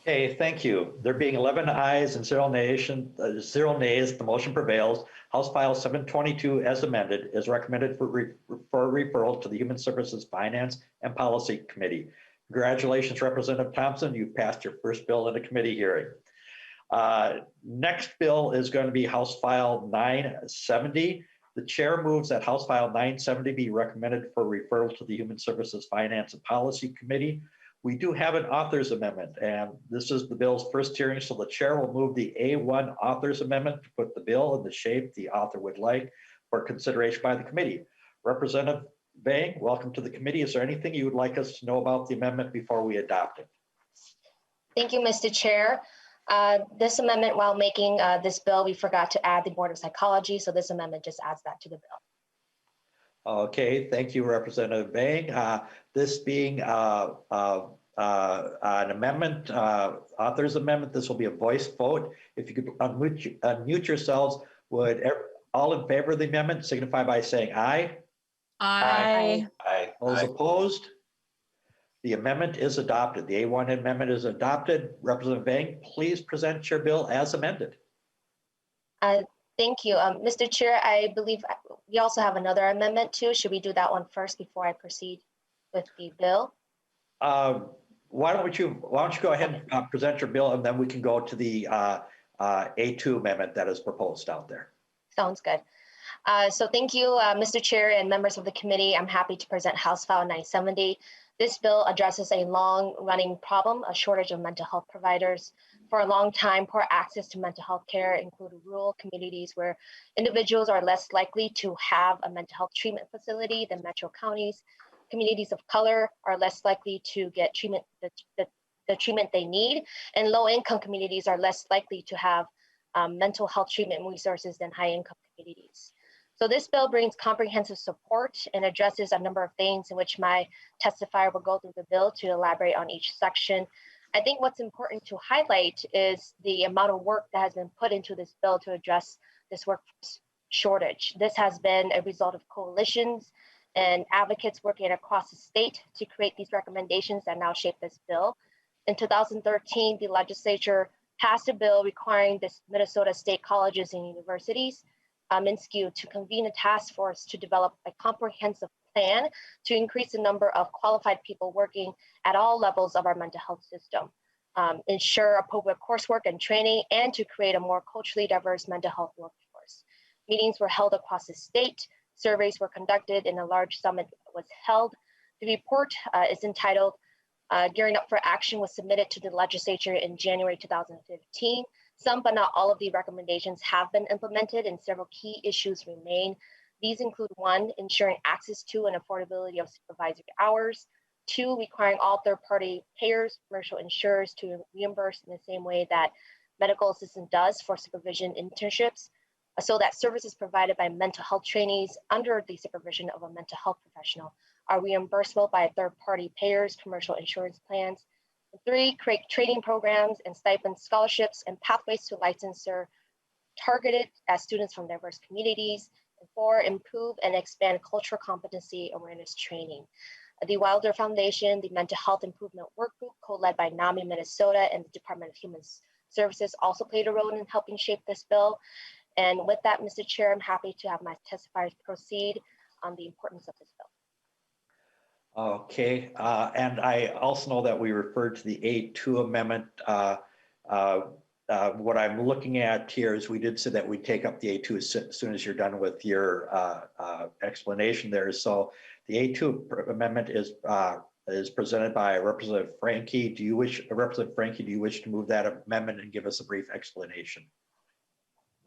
Speaker 2: Okay, thank you. There being 11 ayes and 0 nays, the motion prevails. House File 722, as amended, is recommended for referral to the Human Services, Finance, and Policy Committee. Congratulations, Representative Thompson. You've passed your first bill in a committee hearing. Next bill is going to be House File 970. The chair moves that House File 970 be recommended for referral to the Human Services, Finance, and Policy Committee. We do have an author's amendment, and this is the bill's first hearing, so the chair will move the A1 author's amendment to put the bill in the shape the author would like for consideration by the committee. Representative Vang, welcome to the committee. Is there anything you would like us to know about the amendment before we adopt it?
Speaker 12: Thank you, Mr. Chair. This amendment, while making this bill, we forgot to add the Board of Psychology, so this amendment just adds that to the bill.
Speaker 2: Okay, thank you, Representative Vang. This being an amendment, author's amendment, this will be a voice vote. If you could unmute yourselves, would all in favor of the amendment signify by saying aye?
Speaker 9: Aye.
Speaker 4: Aye.
Speaker 2: Those opposed? The amendment is adopted. The A1 amendment is adopted. Representative Vang, please present your bill as amended.
Speaker 12: Thank you. Mr. Chair, I believe we also have another amendment too. Should we do that one first before I proceed with the bill?
Speaker 2: Why don't you go ahead and present your bill, and then we can go to the A2 amendment that is proposed out there.
Speaker 12: Sounds good. So thank you, Mr. Chair and members of the committee. I'm happy to present House File 970. This bill addresses a long-running problem, a shortage of mental health providers. For a long time, poor access to mental health care included rural communities where individuals are less likely to have a mental health treatment facility than metro counties. Communities of color are less likely to get treatment, the the treatment they need, and low-income communities are less likely to have mental health treatment resources than high-income communities. So this bill brings comprehensive support and addresses a number of things in which my testifier will go through the bill to elaborate on each section. I think what's important to highlight is the amount of work that has been put into this bill to address this workforce shortage. This has been a result of coalitions and advocates working across the state to create these recommendations that now shape this bill. In 2013, the legislature passed a bill requiring the Minnesota state colleges and universities, MNSCU, to convene a task force to develop a comprehensive plan to increase the number of qualified people working at all levels of our mental health system, ensure appropriate coursework and training, and to create a more culturally diverse mental health workforce. Meetings were held across the state, surveys were conducted, and a large summit was held. The report is entitled Gearing Up for Action, was submitted to the legislature in January 2015. Some, but not all of the recommendations have been implemented, and several key issues remain. These include: 1, ensuring access to and affordability of supervisory hours; 2, requiring all third-party payers, commercial insurers to reimburse in the same way that medical assistance does for supervision internships, so that services provided by mental health trainees under the supervision of a mental health professional are reimbursable by third-party payers, commercial insurance plans. 3, create training programs and stipend scholarships and pathways to licensure targeted at students from diverse communities. And 4, improve and expand cultural competency awareness training. The Wilder Foundation, the Mental Health Improvement Work Group, co-led by NAMI Minnesota and the Department of Human Services, also played a role in helping shape this bill. And with that, Mr. Chair, I'm happy to have my testifiers proceed on the importance of this bill.
Speaker 2: Okay, and I also know that we referred to the A2 amendment. What I'm looking at here is we did say that we take up the A2 as soon as you're done with your explanation there. So the A2 amendment is presented by Representative Franke. Representative Franke, do you wish to move that amendment and give us a brief explanation?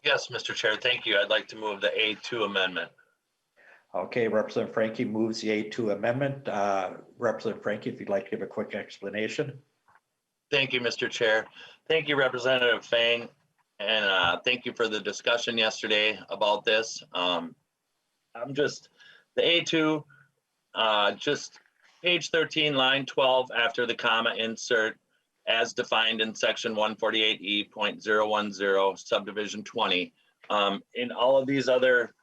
Speaker 8: Yes, Mr. Chair, thank you. I'd like to move the A2 amendment.
Speaker 2: Okay, Representative Franke moves the A2 amendment. Representative Franke, if you'd like to give a quick explanation.
Speaker 8: Thank you, Mr. Chair. Thank you, Representative Vang, and thank you for the discussion yesterday about this. The A2, just page 13, line 12, after the comma insert, as defined in section 148E.010, subdivision 20. In all of these other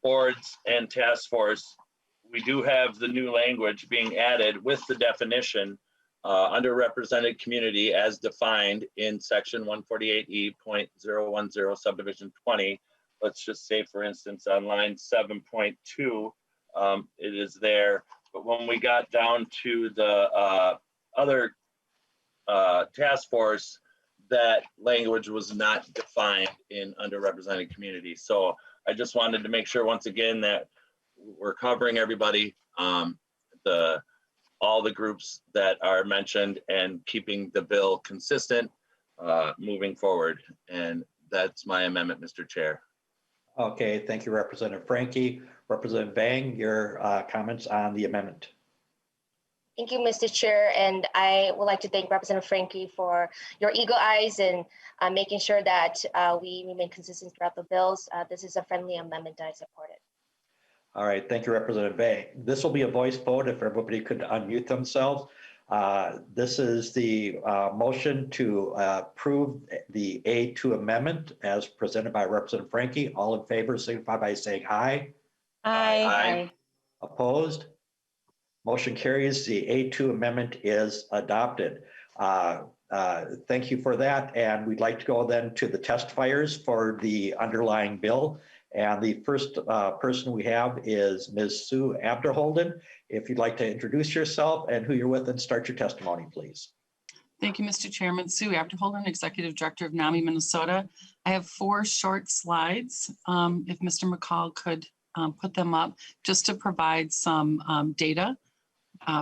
Speaker 8: boards and task force, we do have the new language being added with the definition underrepresented community as defined in section 148E.010 subdivision 20. Let's just say, for instance, on line 7.2, it is there. But when we got down to the other task force, that language was not defined in underrepresented communities. So I just wanted to make sure once again that we're covering everybody, all the groups that are mentioned, and keeping the bill consistent moving forward. And that's my amendment, Mr. Chair.
Speaker 2: Okay, thank you, Representative Franke. Representative Vang, your comments on the amendment.
Speaker 12: Thank you, Mr. Chair, and I would like to thank Representative Franke for your eagle eyes and making sure that we remain consistent throughout the bills. This is a friendly amendment that I support it.
Speaker 2: All right, thank you, Representative Vang. This will be a voice vote if everybody could unmute themselves. This is the motion to approve the A2 amendment as presented by Representative Franke. All in favor signify by saying aye.
Speaker 12: Aye.
Speaker 8: Aye.
Speaker 2: Opposed? Motion carries. The A2 amendment is adopted. Thank you for that. And we'd like to go then to the testifiers for the underlying bill. And the first person we have is Ms. Sue Abderholden. If you'd like to introduce yourself and who you're with and start your testimony, please.
Speaker 13: Thank you, Mr. Chairman. Sue Abderholden, Executive Director of NAMI Minnesota. I have 4 short slides. If Mr. McCall could put them up just to provide some data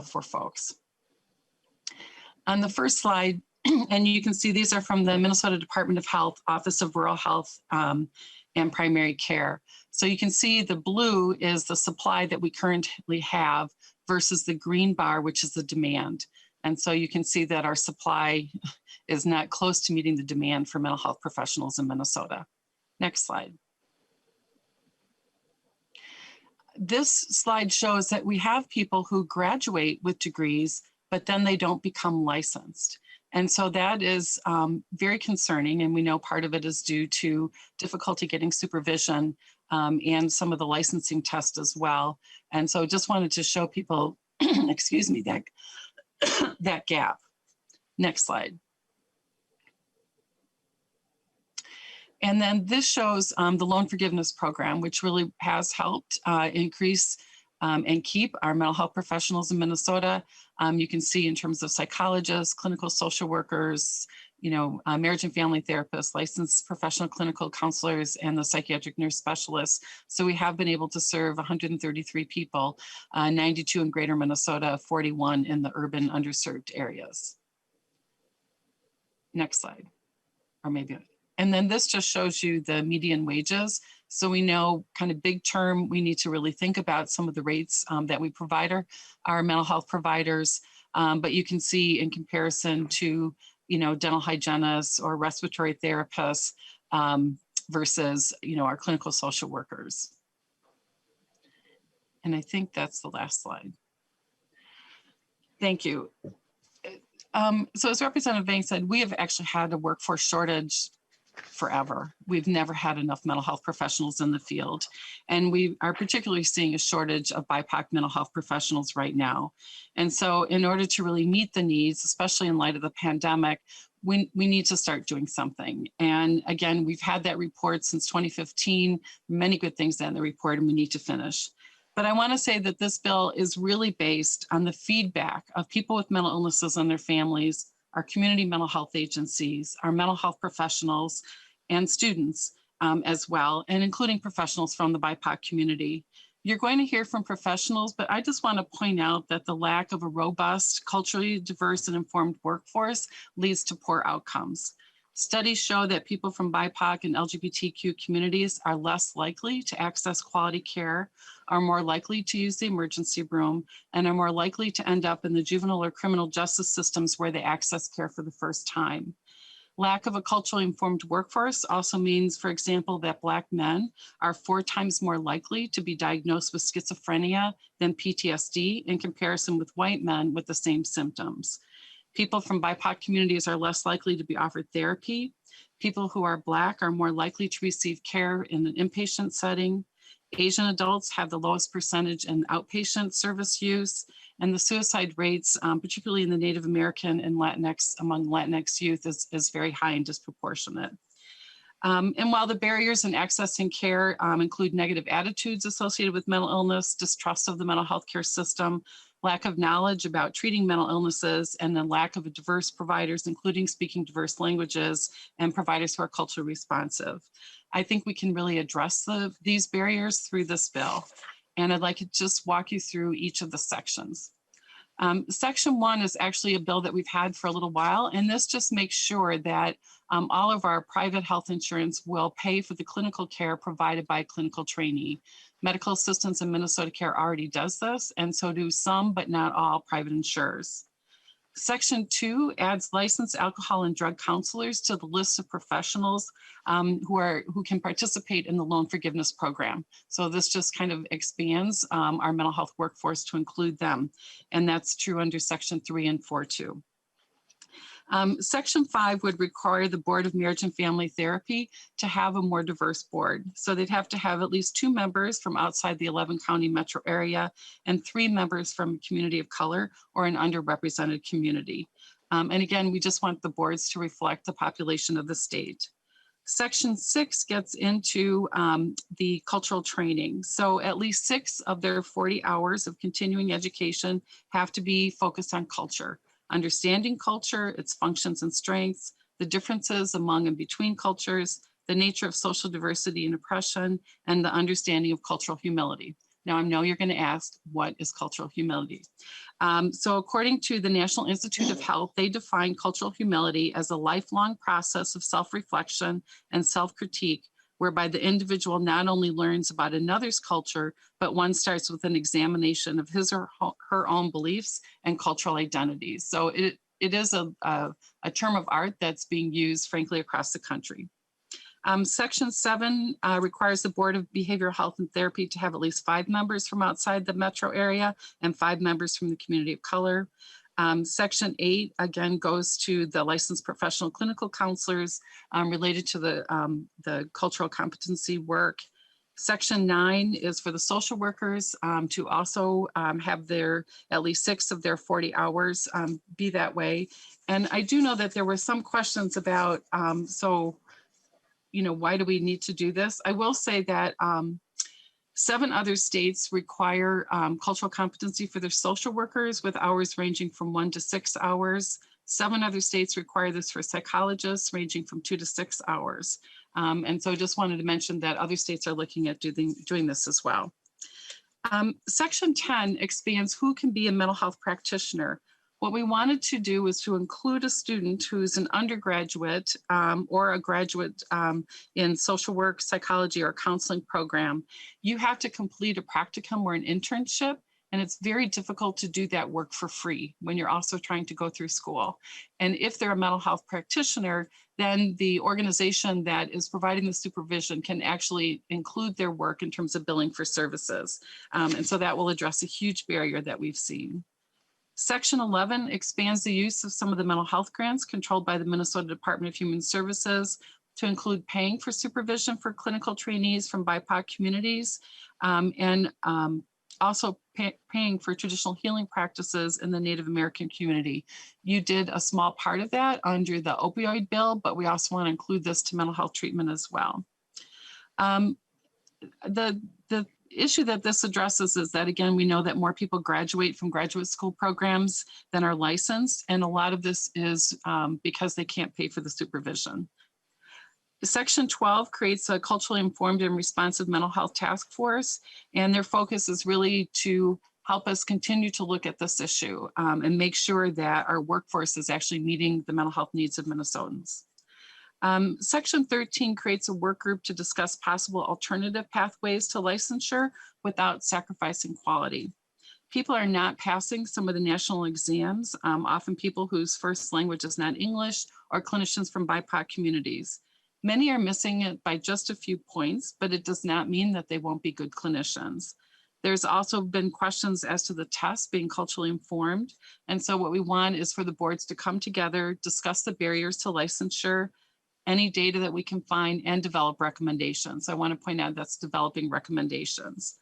Speaker 13: for folks. On the first slide, and you can see these are from the Minnesota Department of Health, Office of Rural Health and Primary Care. So you can see the blue is the supply that we currently have versus the green bar, which is the demand. And so you can see that our supply is not close to meeting the demand for mental health professionals in Minnesota. Next slide. This slide shows that we have people who graduate with degrees, but then they don't become licensed. And so that is very concerning. And we know part of it is due to difficulty getting supervision and some of the licensing tests as well. And so just wanted to show people, excuse me, that gap. Next slide. And then this shows the loan forgiveness program, which really has helped increase and keep our mental health professionals in Minnesota. You can see in terms of psychologists, clinical social workers, marriage and family therapists, licensed professional clinical counselors, and the psychiatric nurse specialists. So we have been able to serve 133 people, 92 in greater Minnesota, 41 in the urban underserved areas. Next slide, or maybe. And then this just shows you the median wages. So we know kind of big term, we need to really think about some of the rates that we provide our mental health providers. But you can see in comparison to, dental hygienists or respiratory therapists versus, our clinical social workers. And I think that's the last slide. Thank you. So as Representative Vang said, we have actually had a workforce shortage forever. We've never had enough mental health professionals in the field. And we are particularly seeing a shortage of BIPOC mental health professionals right now. And so in order to really meet the needs, especially in light of the pandemic, we need to start doing something. And again, we've had that report since 2015, many good things in the report, and we need to finish. But I want to say that this bill is really based on the feedback of people with mental illnesses and their families, our community mental health agencies, our mental health professionals, and students as well, and including professionals from the BIPOC community. You're going to hear from professionals, but I just want to point out that the lack of a robust, culturally diverse and informed workforce leads to poor outcomes. Studies show that people from BIPOC and LGBTQ communities are less likely to access quality care, are more likely to use the emergency room, and are more likely to end up in the juvenile or criminal justice systems where they access care for the first time. Lack of a culturally informed workforce also means, for example, that Black men are 4 times more likely to be diagnosed with schizophrenia than PTSD in comparison with white men with the same symptoms. People from BIPOC communities are less likely to be offered therapy. People who are Black are more likely to receive care in an inpatient setting. Asian adults have the lowest percentage in outpatient service use, and the suicide rates, particularly in the Native American and Latinx, among Latinx youth, is very high and disproportionate. And while the barriers in accessing care include negative attitudes associated with mental illness, distrust of the mental health care system, lack of knowledge about treating mental illnesses, and the lack of diverse providers, including speaking diverse languages and providers who are culturally responsive. I think we can really address these barriers through this bill. And I'd like to just walk you through each of the sections. Section 1 is actually a bill that we've had for a little while, and this just makes sure that all of our private health insurance will pay for the clinical care provided by a clinical trainee. Medical Assistance in Minnesota Care already does this, and so do some, but not all, private insurers. Section 2 adds licensed alcohol and drug counselors to the list of professionals who can participate in the loan forgiveness program. So this just kind of expands our mental health workforce to include them. And that's true under Section 3 and 4 too. Section 5 would require the Board of Marriage and Family Therapy to have a more diverse board. So they'd have to have at least 2 members from outside the 11 county metro area and 3 members from a community of color or an underrepresented community. And again, we just want the boards to reflect the population of the state. Section 6 gets into the cultural training. So at least 6 of their 40 hours of continuing education have to be focused on culture. Understanding culture, its functions and strengths, the differences among and between cultures, the nature of social diversity and oppression, and the understanding of cultural humility. Now, I know you're going to ask, what is cultural humility? So according to the National Institute of Health, they define cultural humility as a lifelong process of self-reflection and self-critique whereby the individual not only learns about another's culture, but one starts with an examination of his or her own beliefs and cultural identities. So it is a term of art that's being used, frankly, across the country. Section 7 requires the Board of Behavioral Health and Therapy to have at least 5 members from outside the metro area and 5 members from the community of color. Section 8, again, goes to the licensed professional clinical counselors related to the cultural competency work. Section 9 is for the social workers to also have their at least 6 of their 40 hours be that way. And I do know that there were some questions about, why do we need to do this? I will say that 7 other states require cultural competency for their social workers with hours ranging from 1 to 6 hours. 7 other states require this for psychologists ranging from 2 to 6 hours. And so I just wanted to mention that other states are looking at doing this as well. Section 10 expands who can be a mental health practitioner. What we wanted to do was to include a student who's an undergraduate or a graduate in social work, psychology, or counseling program. You have to complete a practicum or an internship, and it's very difficult to do that work for free when you're also trying to go through school. And if they're a mental health practitioner, then the organization that is providing the supervision can actually include their work in terms of billing for services. And so that will address a huge barrier that we've seen. Section 11 expands the use of some of the mental health grants controlled by the Minnesota Department of Human Services to include paying for supervision for clinical trainees from BIPOC communities and also paying for traditional healing practices in the Native American community. You did a small part of that under the opioid bill, but we also want to include this to mental health treatment as well. The issue that this addresses is that, again, we know that more people graduate from graduate school programs than are licensed, and a lot of this is because they can't pay for the supervision. Section 12 creates a culturally informed and responsive mental health task force, and their focus is really to help us continue to look at this issue and make sure that our workforce is actually meeting the mental health needs of Minnesotans. Section 13 creates a work group to discuss possible alternative pathways to licensure without sacrificing quality. People are not passing some of the national exams, often people whose first language is not English or clinicians from BIPOC communities. Many are missing it by just a few points, but it does not mean that they won't be good clinicians. There's also been questions as to the test being culturally informed. And so what we want is for the boards to come together, discuss the barriers to licensure, any data that we can find, and develop recommendations. I want to point out that's developing recommendations.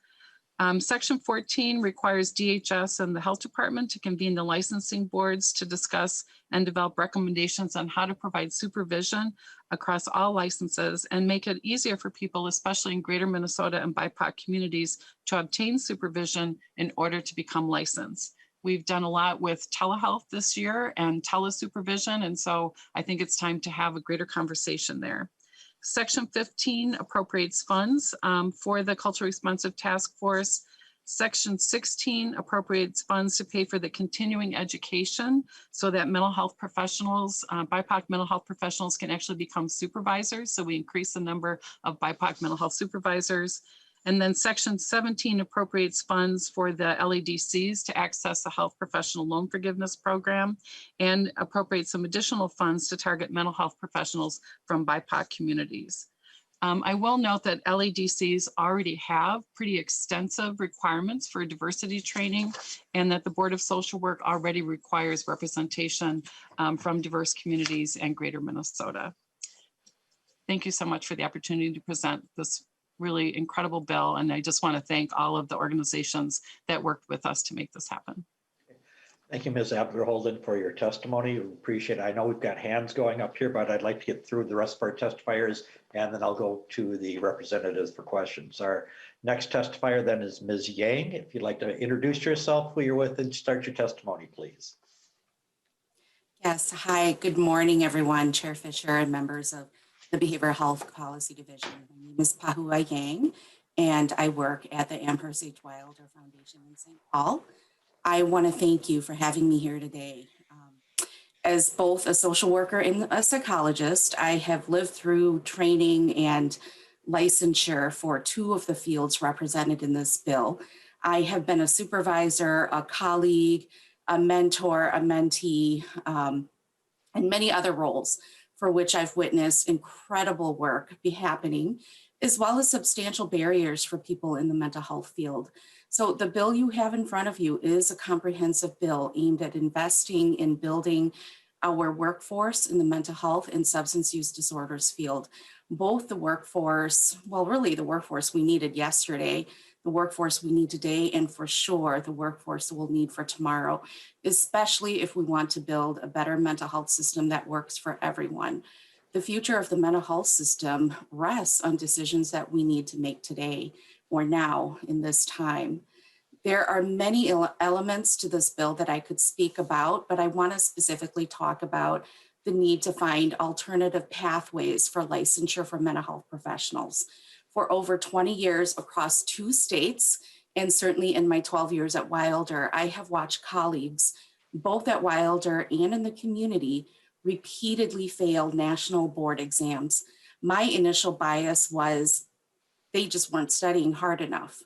Speaker 13: Section 14 requires DHS and the health department to convene the licensing boards to discuss and develop recommendations on how to provide supervision across all licenses and make it easier for people, especially in greater Minnesota and BIPOC communities, to obtain supervision in order to become licensed. We've done a lot with telehealth this year and telesupervision, and so I think it's time to have a greater conversation there. Section 15 appropriates funds for the culturally responsive task force. Section 16 appropriates funds to pay for the continuing education so that mental health professionals, BIPOC mental health professionals can actually become supervisors. So we increase the number of BIPOC mental health supervisors. And then Section 17 appropriates funds for the LEDCs to access the Health Professional Loan Forgiveness Program and appropriates some additional funds to target mental health professionals from BIPOC communities. I will note that LEDCs already have pretty extensive requirements for diversity training and that the Board of Social Work already requires representation from diverse communities and greater Minnesota. Thank you so much for the opportunity to present this really incredible bill. And I just want to thank all of the organizations that worked with us to make this happen.
Speaker 2: Thank you, Ms. Abderholden, for your testimony. We appreciate it. I know we've got hands going up here, but I'd like to get through the rest of our testifiers, and then I'll go to the representatives for questions. Our next testifier then is Ms. Yang. If you'd like to introduce yourself, who you're with, and start your testimony, please.
Speaker 14: Yes, hi, good morning, everyone. Chair Fisher and members of the Behavioral Health Policy Division. My name is Pahua Yang, and I work at the Amherst H. Wilder Foundation in St. Paul. I want to thank you for having me here today. As both a social worker and a psychologist, I have lived through training and licensure for 2 of the fields represented in this bill. I have been a supervisor, a colleague, a mentor, a mentee, and many other roles for which I've witnessed incredible work be happening, as well as substantial barriers for people in the mental health field. So the bill you have in front of you is a comprehensive bill aimed at investing in building our workforce in the mental health and substance use disorders field. Both the workforce, well, really the workforce we needed yesterday, the workforce we need today, and for sure the workforce we'll need for tomorrow, especially if we want to build a better mental health system that works for everyone. The future of the mental health system rests on decisions that we need to make today or now in this time. There are many elements to this bill that I could speak about, but I want to specifically talk about the need to find alternative pathways for licensure for mental health professionals. For over 20 years across 2 states, and certainly in my 12 years at Wilder, I have watched colleagues, both at Wilder and in the community, repeatedly fail national board exams. My initial bias was they just weren't studying hard enough.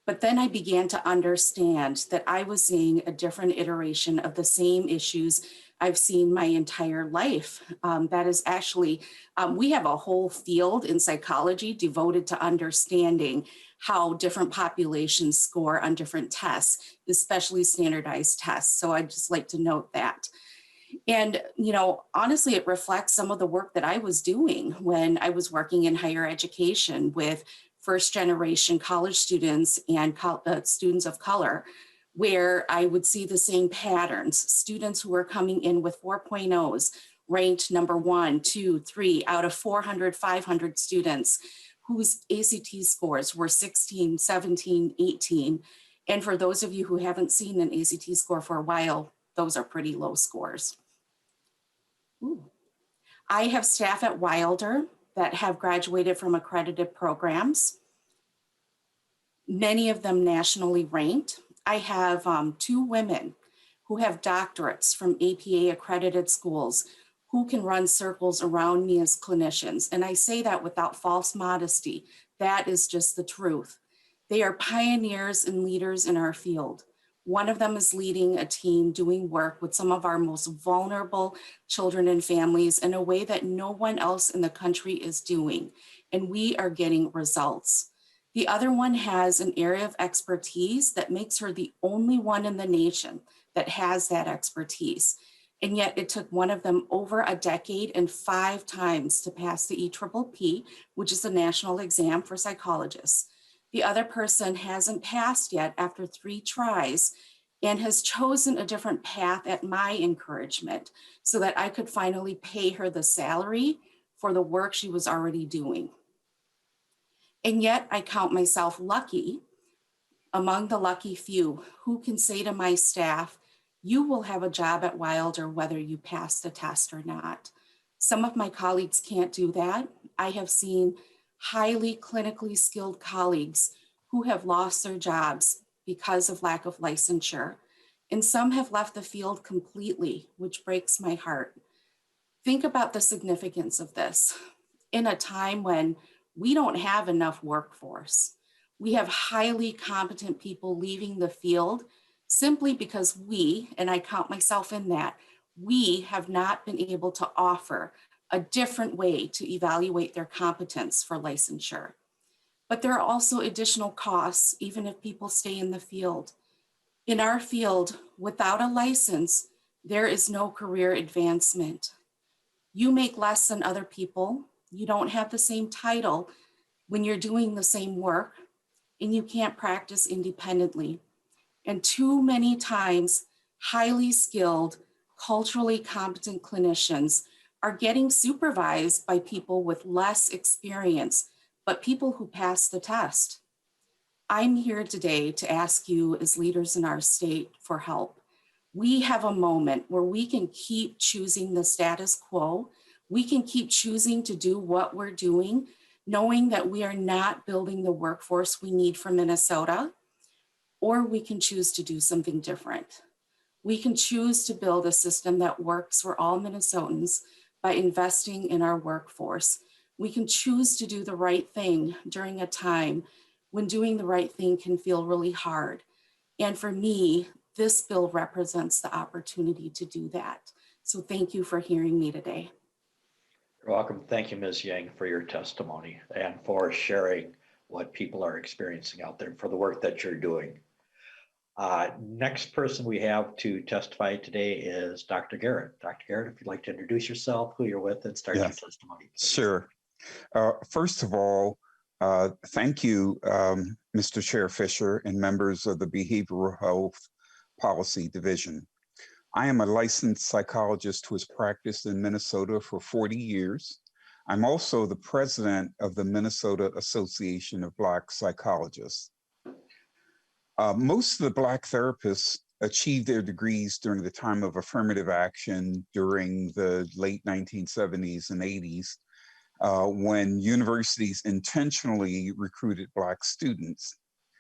Speaker 14: But then I began to understand that I was seeing a different iteration of the same issues I've seen my entire life. That is actually, we have a whole field in psychology devoted to understanding how different populations score on different tests, especially standardized tests. So I'd just like to note that. And, you know, honestly, it reflects some of the work that I was doing when I was working in higher education with first generation college students and students of color, where I would see the same patterns. Students who were coming in with 4.0s, ranked number 1, 2, 3 out of 400, 500 students whose ACT scores were 16, 17, 18. And for those of you who haven't seen an ACT score for a while, those are pretty low scores. Ooh. I have staff at Wilder that have graduated from accredited programs, many of them nationally ranked. I have 2 women who have doctorates from APA accredited schools who can run circles around me as clinicians. And I say that without false modesty. That is just the truth. They are pioneers and leaders in our field. One of them is leading a team doing work with some of our most vulnerable children and families in a way that no one else in the country is doing. And we are getting results. The other one has an area of expertise that makes her the only one in the nation that has that expertise. And yet it took one of them over a decade and 5 times to pass the EPPP, which is the national exam for psychologists. The other person hasn't passed yet after 3 tries and has chosen a different path at my encouragement so that I could finally pay her the salary for the work she was already doing. And yet I count myself lucky among the lucky few who can say to my staff, you will have a job at Wilder whether you pass the test or not. Some of my colleagues can't do that. I have seen highly clinically skilled colleagues who have lost their jobs because of lack of licensure. And some have left the field completely, which breaks my heart. Think about the significance of this. In a time when we don't have enough workforce, we have highly competent people leaving the field simply because we, and I count myself in that, we have not been able to offer a different way to evaluate their competence for licensure. But there are also additional costs, even if people stay in the field. In our field, without a license, there is no career advancement. You make less than other people. You don't have the same title when you're doing the same work, and you can't practice independently. And too many times, highly skilled, culturally competent clinicians are getting supervised by people with less experience, but people who pass the test. I'm here today to ask you as leaders in our state for help. We have a moment where we can keep choosing the status quo. We can keep choosing to do what we're doing, knowing that we are not building the workforce we need for Minnesota, or we can choose to do something different. We can choose to build a system that works for all Minnesotans by investing in our workforce. We can choose to do the right thing during a time when doing the right thing can feel really hard. And for me, this bill represents the opportunity to do that. So thank you for hearing me today.
Speaker 2: You're welcome. Thank you, Ms. Yang, for your testimony and for sharing what people are experiencing out there, for the work that you're doing. Next person we have to testify today is Dr. Garrett. Dr. Garrett, if you'd like to introduce yourself, who you're with, and start your testimony.
Speaker 15: Sure. First of all, thank you, Mr. Chair Fisher and members of the Behavioral Health Policy Division. I am a licensed psychologist who has practiced in Minnesota for 40 years. I'm also the president of the Minnesota Association of Black Psychologists. Most of the Black therapists achieved their degrees during the time of affirmative action during the late 1970s and 80s, when universities intentionally recruited Black students.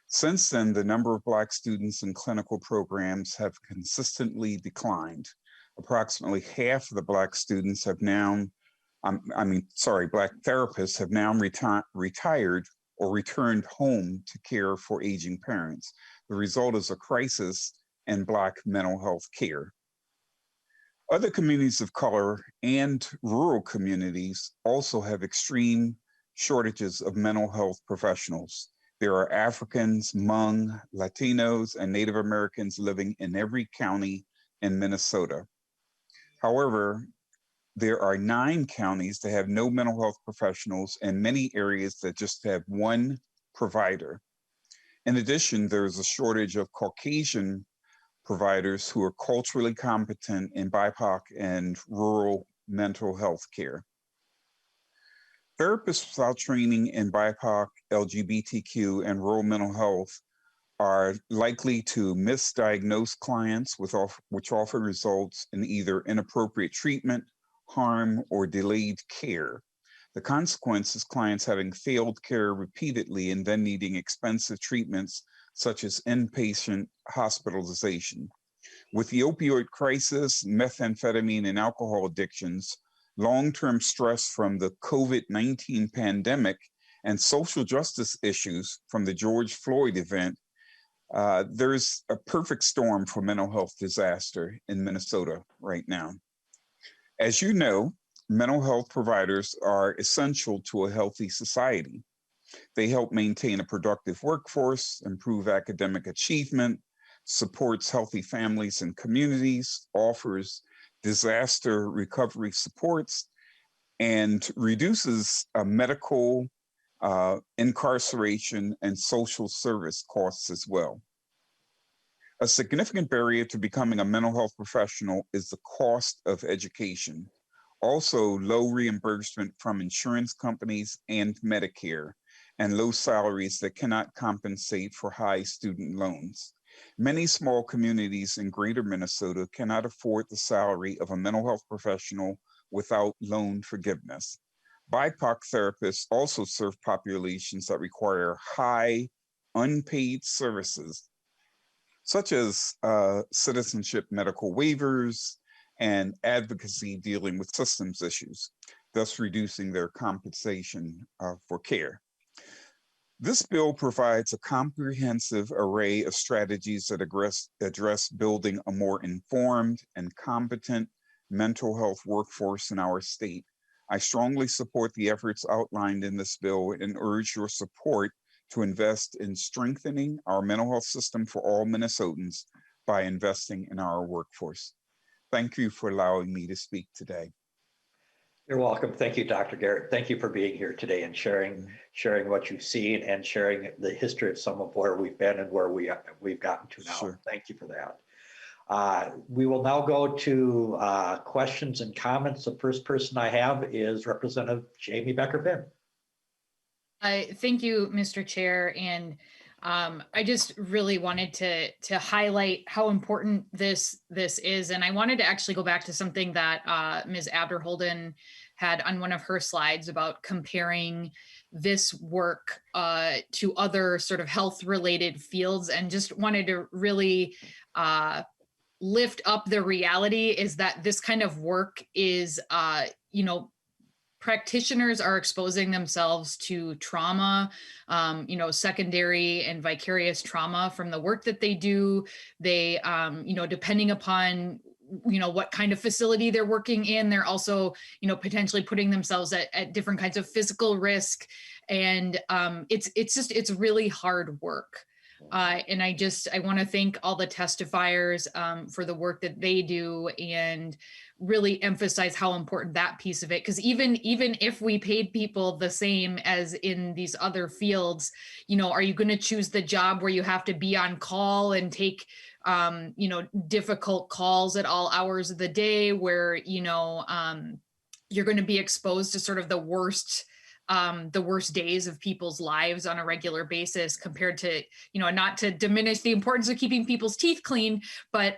Speaker 15: Since then, the number of Black students in clinical programs have consistently declined. Approximately half of the Black students have now, Black therapists have now retired or returned home to care for aging parents. The result is a crisis in Black mental health care. Other communities of color and rural communities also have extreme shortages of mental health professionals. There are Africans, Hmong, Latinos, and Native Americans living in every county in Minnesota. However, there are 9 counties that have no mental health professionals and many areas that just have one provider. In addition, there is a shortage of Caucasian providers who are culturally competent in BIPOC and rural mental health care. Therapists without training in BIPOC, LGBTQ, and rural mental health are likely to misdiagnose clients, which often results in either inappropriate treatment, harm, or delayed care. The consequence is clients having failed care repeatedly and then needing expensive treatments such as inpatient hospitalization. With the opioid crisis, methamphetamine, and alcohol addictions, long-term stress from the COVID-19 pandemic, and social justice issues from the George Floyd event, there's a perfect storm for mental health disaster in Minnesota right now. As you know, mental health providers are essential to a healthy society. They help maintain a productive workforce, improve academic achievement, supports healthy families and communities, offers disaster recovery supports, and reduces medical, incarceration, and social service costs as well. A significant barrier to becoming a mental health professional is the cost of education. Also, low reimbursement from insurance companies and Medicare, and low salaries that cannot compensate for high student loans. Many small communities in greater Minnesota cannot afford the salary of a mental health professional without loan forgiveness. BIPOC therapists also serve populations that require high unpaid services, such as citizenship medical waivers and advocacy dealing with systems issues, thus reducing their compensation for care. This bill provides a comprehensive array of strategies that address building a more informed and competent mental health workforce in our state. I strongly support the efforts outlined in this bill and urge your support to invest in strengthening our mental health system for all Minnesotans by investing in our workforce. Thank you for allowing me to speak today.
Speaker 2: You're welcome. Thank you, Dr. Garrett. Thank you for being here today and sharing what you've seen and sharing the history of some of where we've been and where we've gotten to now. Sure. Thank you for that. We will now go to questions and comments. The first person I have is Representative Jamie Becker-Finn.
Speaker 9: Thank you, Mr. Chair. And I just really wanted to highlight how important this is. And I wanted to actually go back to something that Ms. Abderholden had on one of her slides about comparing this work to other sort of health related fields, and just wanted to really lift up the reality is that this kind of work is, practitioners are exposing themselves to trauma, secondary and vicarious trauma from the work that they do. They, depending upon what kind of facility they're working in, they're also, potentially putting themselves at different kinds of physical risk. And it's really hard work. And I want to thank all the testifiers for the work that they do and really emphasize how important that piece of it, because even if we paid people the same as in these other fields, are you going to choose the job where you have to be on call and take difficult calls at all hours of the day, where you're going to be exposed to sort of the worst days of people's lives on a regular basis, compared to, not to diminish the importance of keeping people's teeth clean, but,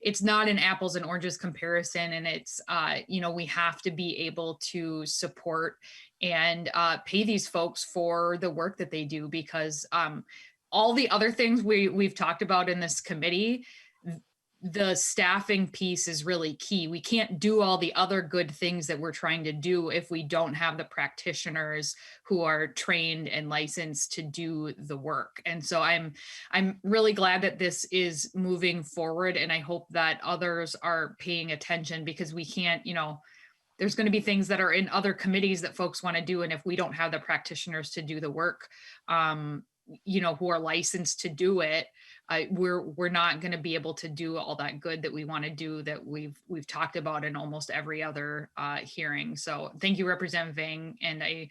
Speaker 9: it's not an apples and oranges comparison. And it's, we have to be able to support and pay these folks for the work that they do, because all the other things we've talked about in this committee, the staffing piece is really key. We can't do all the other good things that we're trying to do if we don't have the practitioners who are trained and licensed to do the work. And so I'm really glad that this is moving forward, and I hope that others are paying attention, because we can't, there's going to be things that are in other committees that folks want to do, and if we don't have the practitioners to do the work, who are licensed to do it, we're not going to be able to do all that good that we want to do, that we've talked about in almost every other hearing. So thank you, Representative Vang. And I,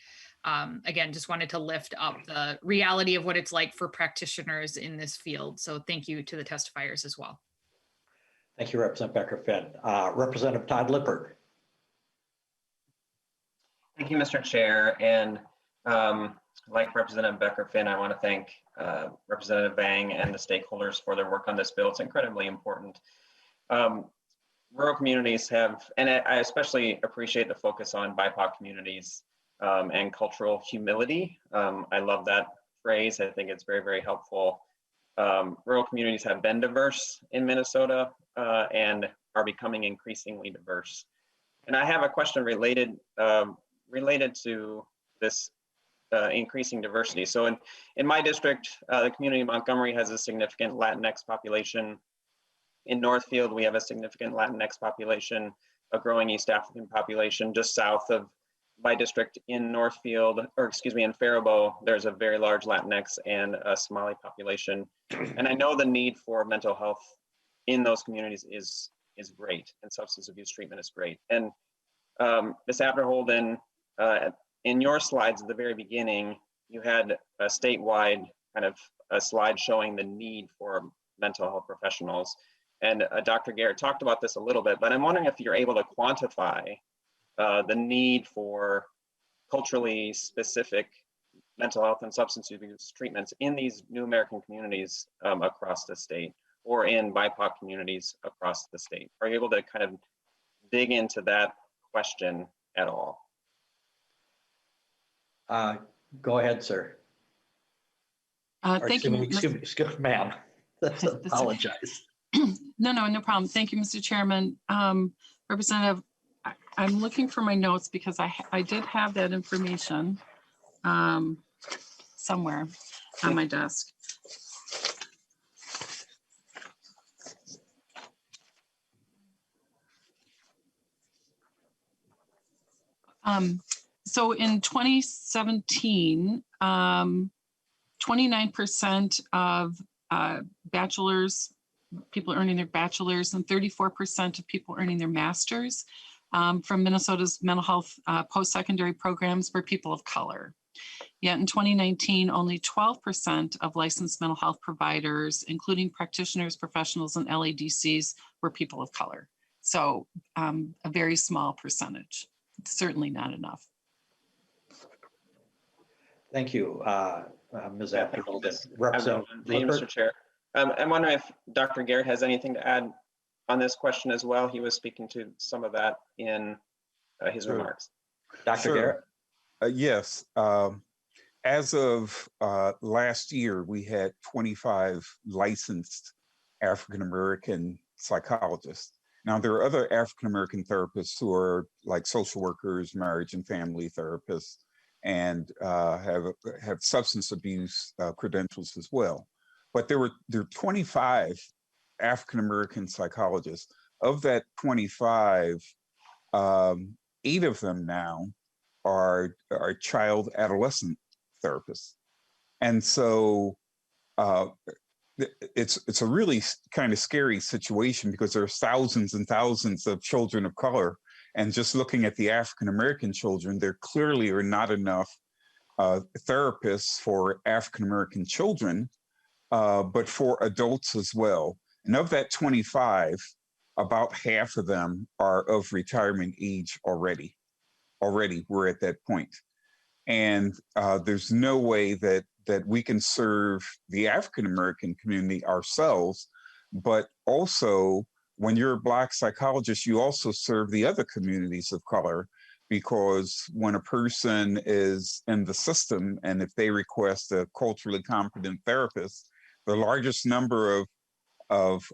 Speaker 9: again, just wanted to lift up the reality of what it's like for practitioners in this field. So thank you to the testifiers as well.
Speaker 2: Thank you, Representative Becker-Finn. Representative Todd Lippert.
Speaker 11: Thank you, Mr. Chair. And like Representative Becker-Finn, I want to thank Representative Vang and the stakeholders for their work on this bill. It's incredibly important. Rural communities have, and I especially appreciate the focus on BIPOC communities and cultural humility. I love that phrase. I think it's very, very helpful. Rural communities have been diverse in Minnesota and are becoming increasingly diverse. And I have a question related to this increasing diversity. So in my district, the community of Montgomery has a significant Latinx population. In Northfield, we have a significant Latinx population, a growing East African population. Just south of my district in Northfield, in Faribault, there's a very large Latinx and a Somali population. And I know the need for mental health in those communities is great, and substance abuse treatment is great. And Ms. Abderholden, in your slides at the very beginning, you had a statewide kind of a slide showing the need for mental health professionals. And Dr. Garrett talked about this a little bit, but I'm wondering if you're able to quantify the need for culturally specific mental health and substance abuse treatments in these new American communities across the state, or in BIPOC communities across the state. Are you able to kind of dig into that question at all?
Speaker 2: Go ahead, sir.
Speaker 13: Thank you.
Speaker 2: Excuse me, ma'am. Apologize.
Speaker 13: No problem. Thank you, Mr. Chairman. Representative, I'm looking for my notes because I did have that information somewhere on my desk. So in 2017, 29% of bachelor's, people earning their bachelor's, and 34% of people earning their master's from Minnesota's mental health post-secondary programs were people of color. Yet in 2019, only 12% of licensed mental health providers, including practitioners, professionals, and LADCs, were people of color. So a very small percentage. It's certainly not enough.
Speaker 2: Thank you, Ms. Abderholden.
Speaker 11: Thank you, Mr. Chair. I'm wondering if Dr. Garrett has anything to add on this question as well. He was speaking to some of that in his remarks.
Speaker 2: Dr. Garrett?
Speaker 15: Yes. As of last year, we had 25 licensed African-American psychologists. Now, there are other African-American therapists who are like social workers, marriage and family therapists, and have substance abuse credentials as well. But there are 25 African-American psychologists. Of that 25, 8 of them now are child adolescent therapists. And so it's a really kind of scary situation because there are thousands and thousands of children of color. And just looking at the African-American children, there clearly are not enough therapists for African-American children, but for adults as well. And of that 25, about half of them are of retirement age already. Already, we're at that point. And there's no way that we can serve the African-American community ourselves, but also when you're a Black psychologist, you also serve the other communities of color, because when a person is in the system and if they request a culturally competent therapist, the largest number of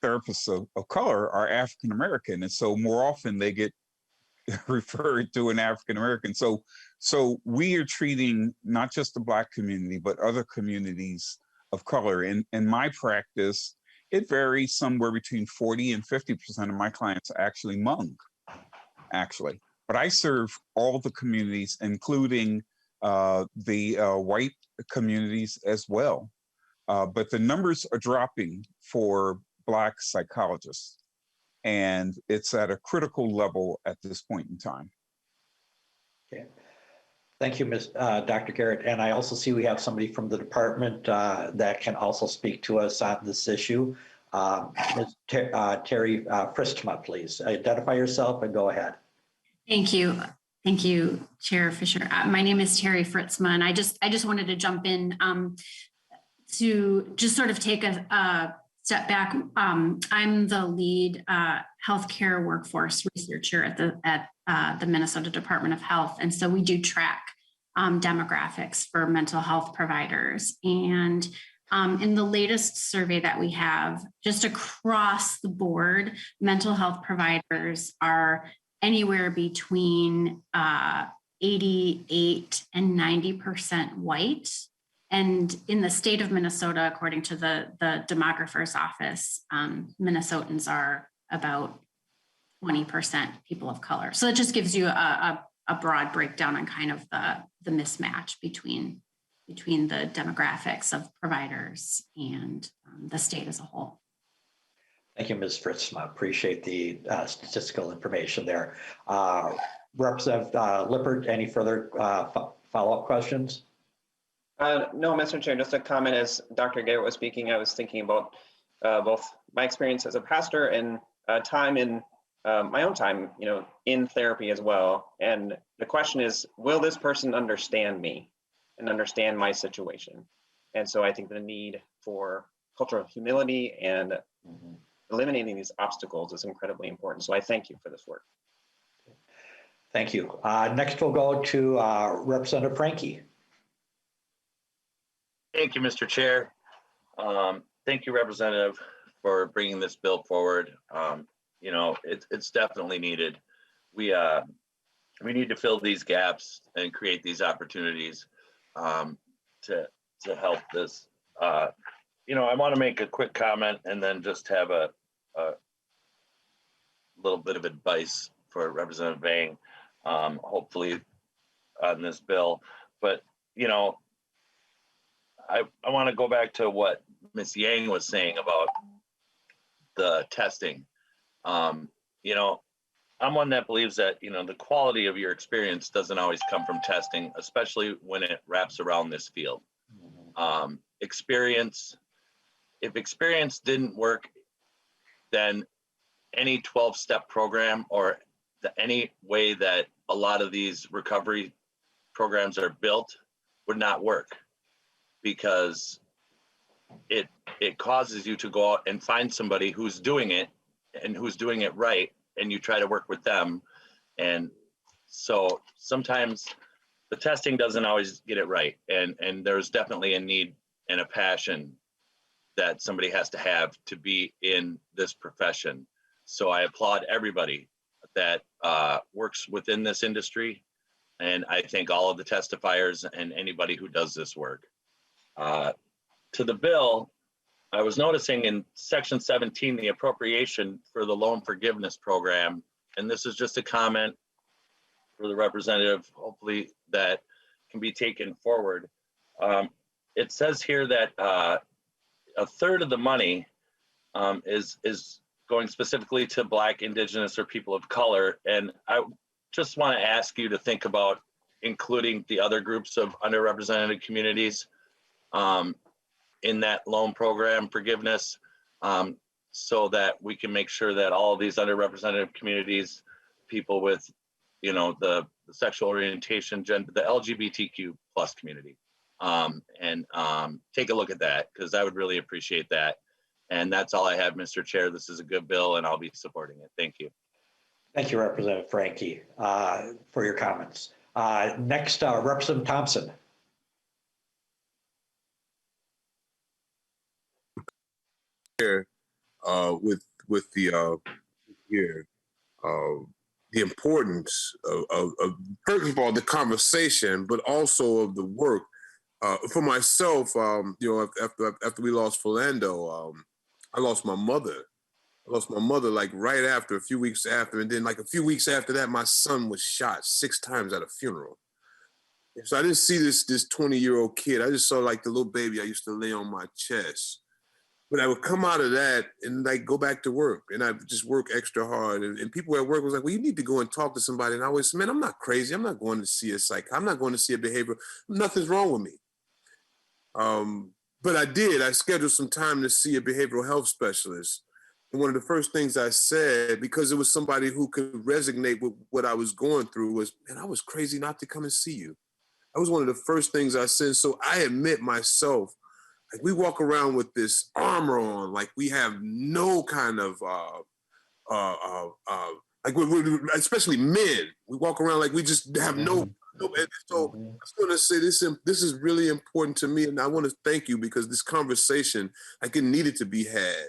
Speaker 15: therapists of color are African-American. And so more often they get referred to an African-American. So we are treating not just the Black community, but other communities of color. In my practice, it varies somewhere between 40 and 50% of my clients are actually Hmong, actually. But I serve all the communities, including the white communities as well. But the numbers are dropping for Black psychologists, and it's at a critical level at this point in time.
Speaker 2: Okay. Thank you, Dr. Garrett. And I also see we have somebody from the department that can also speak to us on this issue. Ms. Terry Fristma, please identify yourself and go ahead.
Speaker 16: Thank you. Thank you, Chair Fisher. My name is Terry Fritzma, and I just wanted to jump in to just sort of take a step back. I'm the lead healthcare workforce researcher at the Minnesota Department of Health, and so we do track demographics for mental health providers. And in the latest survey that we have, just across the board, mental health providers are anywhere between 88 and 90% white. And in the state of Minnesota, according to the demographer's office, Minnesotans are about 20% people of color. So it just gives you a broad breakdown on kind of the mismatch between the demographics of providers and the state as a whole.
Speaker 2: Thank you, Ms. Fritzma. Appreciate the statistical information there. Representative Lippert, any further follow-up questions?
Speaker 11: No, Mr. Chair, just a comment. As Dr. Garrett was speaking, I was thinking about both my experience as a pastor and time in my own time, in therapy as well. And the question is, will this person understand me and understand my situation? And so I think the need for cultural humility and eliminating these obstacles is incredibly important. So I thank you for this work.
Speaker 2: Thank you. Next, we'll go to Representative Franke.
Speaker 8: Thank you, Mr. Chair. Thank you, Representative, for bringing this bill forward. It's definitely needed. We need to fill these gaps and create these opportunities to help this. I want to make a quick comment and then just have a little bit of advice for Representative Vang, hopefully on this bill. But I want to go back to what Ms. Yang was saying about the testing. I'm one that believes that, the quality of your experience doesn't always come from testing, especially when it wraps around this field. If experience didn't work, then any 12-step program or any way that a lot of these recovery programs are built would not work, because it causes you to go out and find somebody who's doing it and who's doing it right, and you try to work with them. And so sometimes the testing doesn't always get it right, and there's definitely a need and a passion that somebody has to have to be in this profession. So I applaud everybody that works within this industry. And I thank all of the testifiers and anybody who does this work. To the bill, I was noticing in section 17, the appropriation for the loan forgiveness program, and this is just a comment for the representative, hopefully that can be taken forward. It says here that a third of the money is going specifically to Black, Indigenous, or people of color. And I just want to ask you to think about including the other groups of underrepresented communities in that loan program forgiveness, so that we can make sure that all of these underrepresented communities, people with, you know, the sexual orientation, gender, the LGBTQ plus community, and take a look at that, because I would really appreciate that. And that's all I have, Mr. Chair. This is a good bill and I'll be supporting it. Thank you.
Speaker 2: Thank you, Representative Frankie, for your comments. Next, Representative Thompson.
Speaker 1: Here, with the here, the importance of first of all the conversation, but also of the work. For myself, you know, after we lost Philando, I lost my mother. I lost my mother like right after, a few weeks after, and then like a few weeks after that, my son was shot 6 times at a funeral. So I didn't see this 20-year-old kid. I just saw like the little baby I used to lay on my chest. But I would come out of that and like go back to work, and I just work extra hard. And people at work was like, well, you need to go and talk to somebody. And I always said, man, I'm not crazy. I'm not going to see a psych. I'm not going to see a behavioral. Nothing's wrong with me. But I did. I scheduled some time to see a behavioral health specialist. And one of the first things I said, because it was somebody who could resonate with what I was going through, was, man, I was crazy not to come and see you. That was one of the first things I said. So I admit myself, like we walk around with this armor on, like we have no kind of, like especially men, we walk around like we just have no. And so I just want to say this is really important to me, and I want to thank you, because this conversation, like it needed to be had.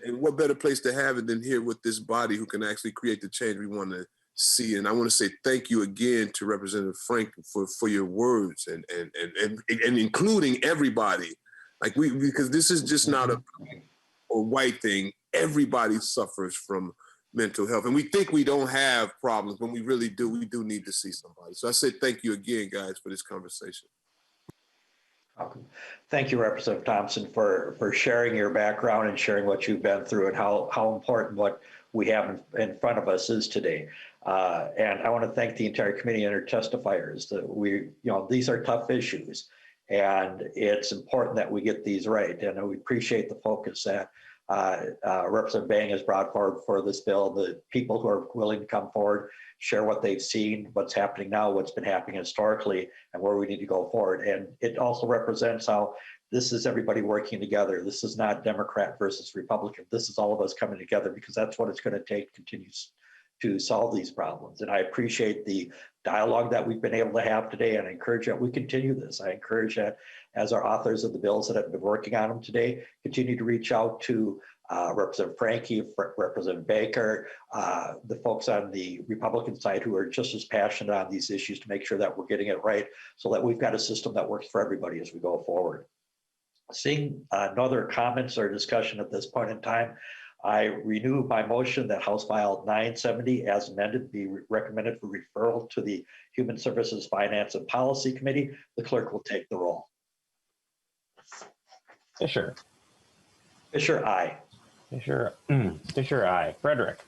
Speaker 1: And what better place to have it than here with this body who can actually create the change we want to see. And I want to say thank you again to Representative Frank for your words and including everybody. Like because this is just not a white thing. Everybody suffers from mental health. And we think we don't have problems, when we really do. We do need to see somebody. So I say thank you again, guys, for this conversation.
Speaker 2: Welcome. Thank you, Representative Thompson, for sharing your background and sharing what you've been through and how important what we have in front of us is today. And I want to thank the entire committee and our testifiers. That these are tough issues, and it's important that we get these right. And we appreciate the focus that Representative Vang has brought forward for this bill, the people who are willing to come forward, share what they've seen, what's happening now, what's been happening historically, and where we need to go forward. And it also represents how this is everybody working together. This is not Democrat versus Republican. This is all of us coming together, because that's what it's going to take to continue to solve these problems. And I appreciate the dialogue that we've been able to have today, and I encourage that we continue this. I encourage that as our authors of the bills that have been working on them today continue to reach out to Representative Frankie, Representative Baker, the folks on the Republican side who are just as passionate on these issues, to make sure that we're getting it right, so that we've got a system that works for everybody as we go forward. Seeing no other comments or discussion at this point in time, I renew my motion that House File 970 as amended be recommended for referral to the Human Services Finance and Policy Committee. The clerk will take the roll.
Speaker 10: Fisher.
Speaker 2: Fisher, aye.
Speaker 10: Fisher, aye. Frederick.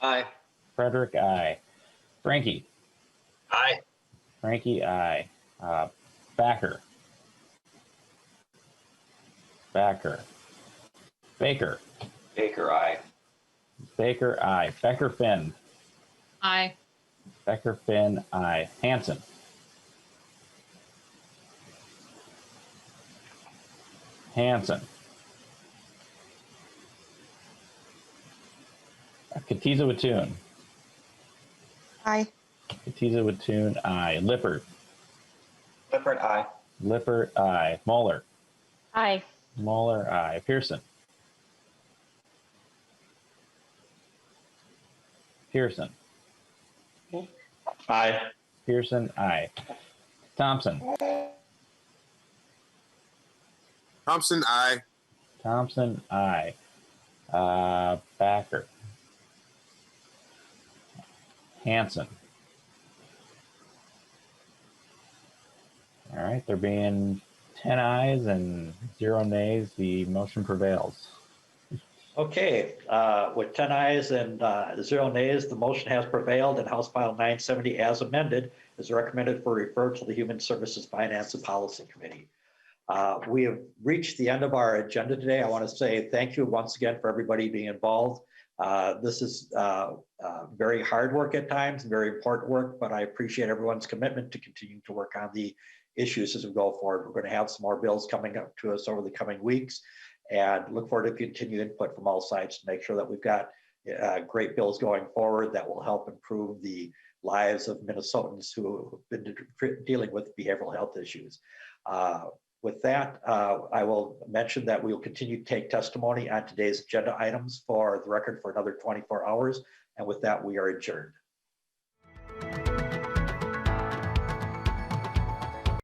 Speaker 11: Aye.
Speaker 10: Frederick, aye. Frankie.
Speaker 8: Aye.
Speaker 10: Frankie, aye. Backer. Baker.
Speaker 11: Baker, aye.
Speaker 10: Baker, aye. Becker, Finn.
Speaker 9: Aye.
Speaker 10: Becker, Finn, aye. Hanson. Hanson. Katiza Wattoon.
Speaker 17: Aye.
Speaker 10: Katiza Wattoon, aye. Lippert.
Speaker 11: Lippert, aye.
Speaker 10: Lippert, aye. Mueller.
Speaker 17: Aye.
Speaker 10: Mueller, aye. Pearson. Pearson.
Speaker 2: Aye.
Speaker 10: Pearson, aye. Thompson.
Speaker 1: Thompson, aye.
Speaker 10: Thompson, aye. Backer. Hanson. All right, there being 10 ayes and 0 nays, the motion prevails.
Speaker 2: Okay, with 10 ayes and 0 nays, the motion has prevailed and House File 970 as amended is recommended for referral to the Human Services Finance and Policy Committee. We have reached the end of our agenda today. I want to say thank you once again for everybody being involved. This is very hard work at times, very important work, but I appreciate everyone's commitment to continue to work on the issues as we go forward. We're going to have some more bills coming up to us over the coming weeks and look forward to continued input from all sides to make sure that we've got great bills going forward that will help improve the lives of Minnesotans who have been dealing with behavioral health issues. With that, I will mention that we will continue to take testimony on today's agenda items for the record for another 24 hours. And with that, we are adjourned.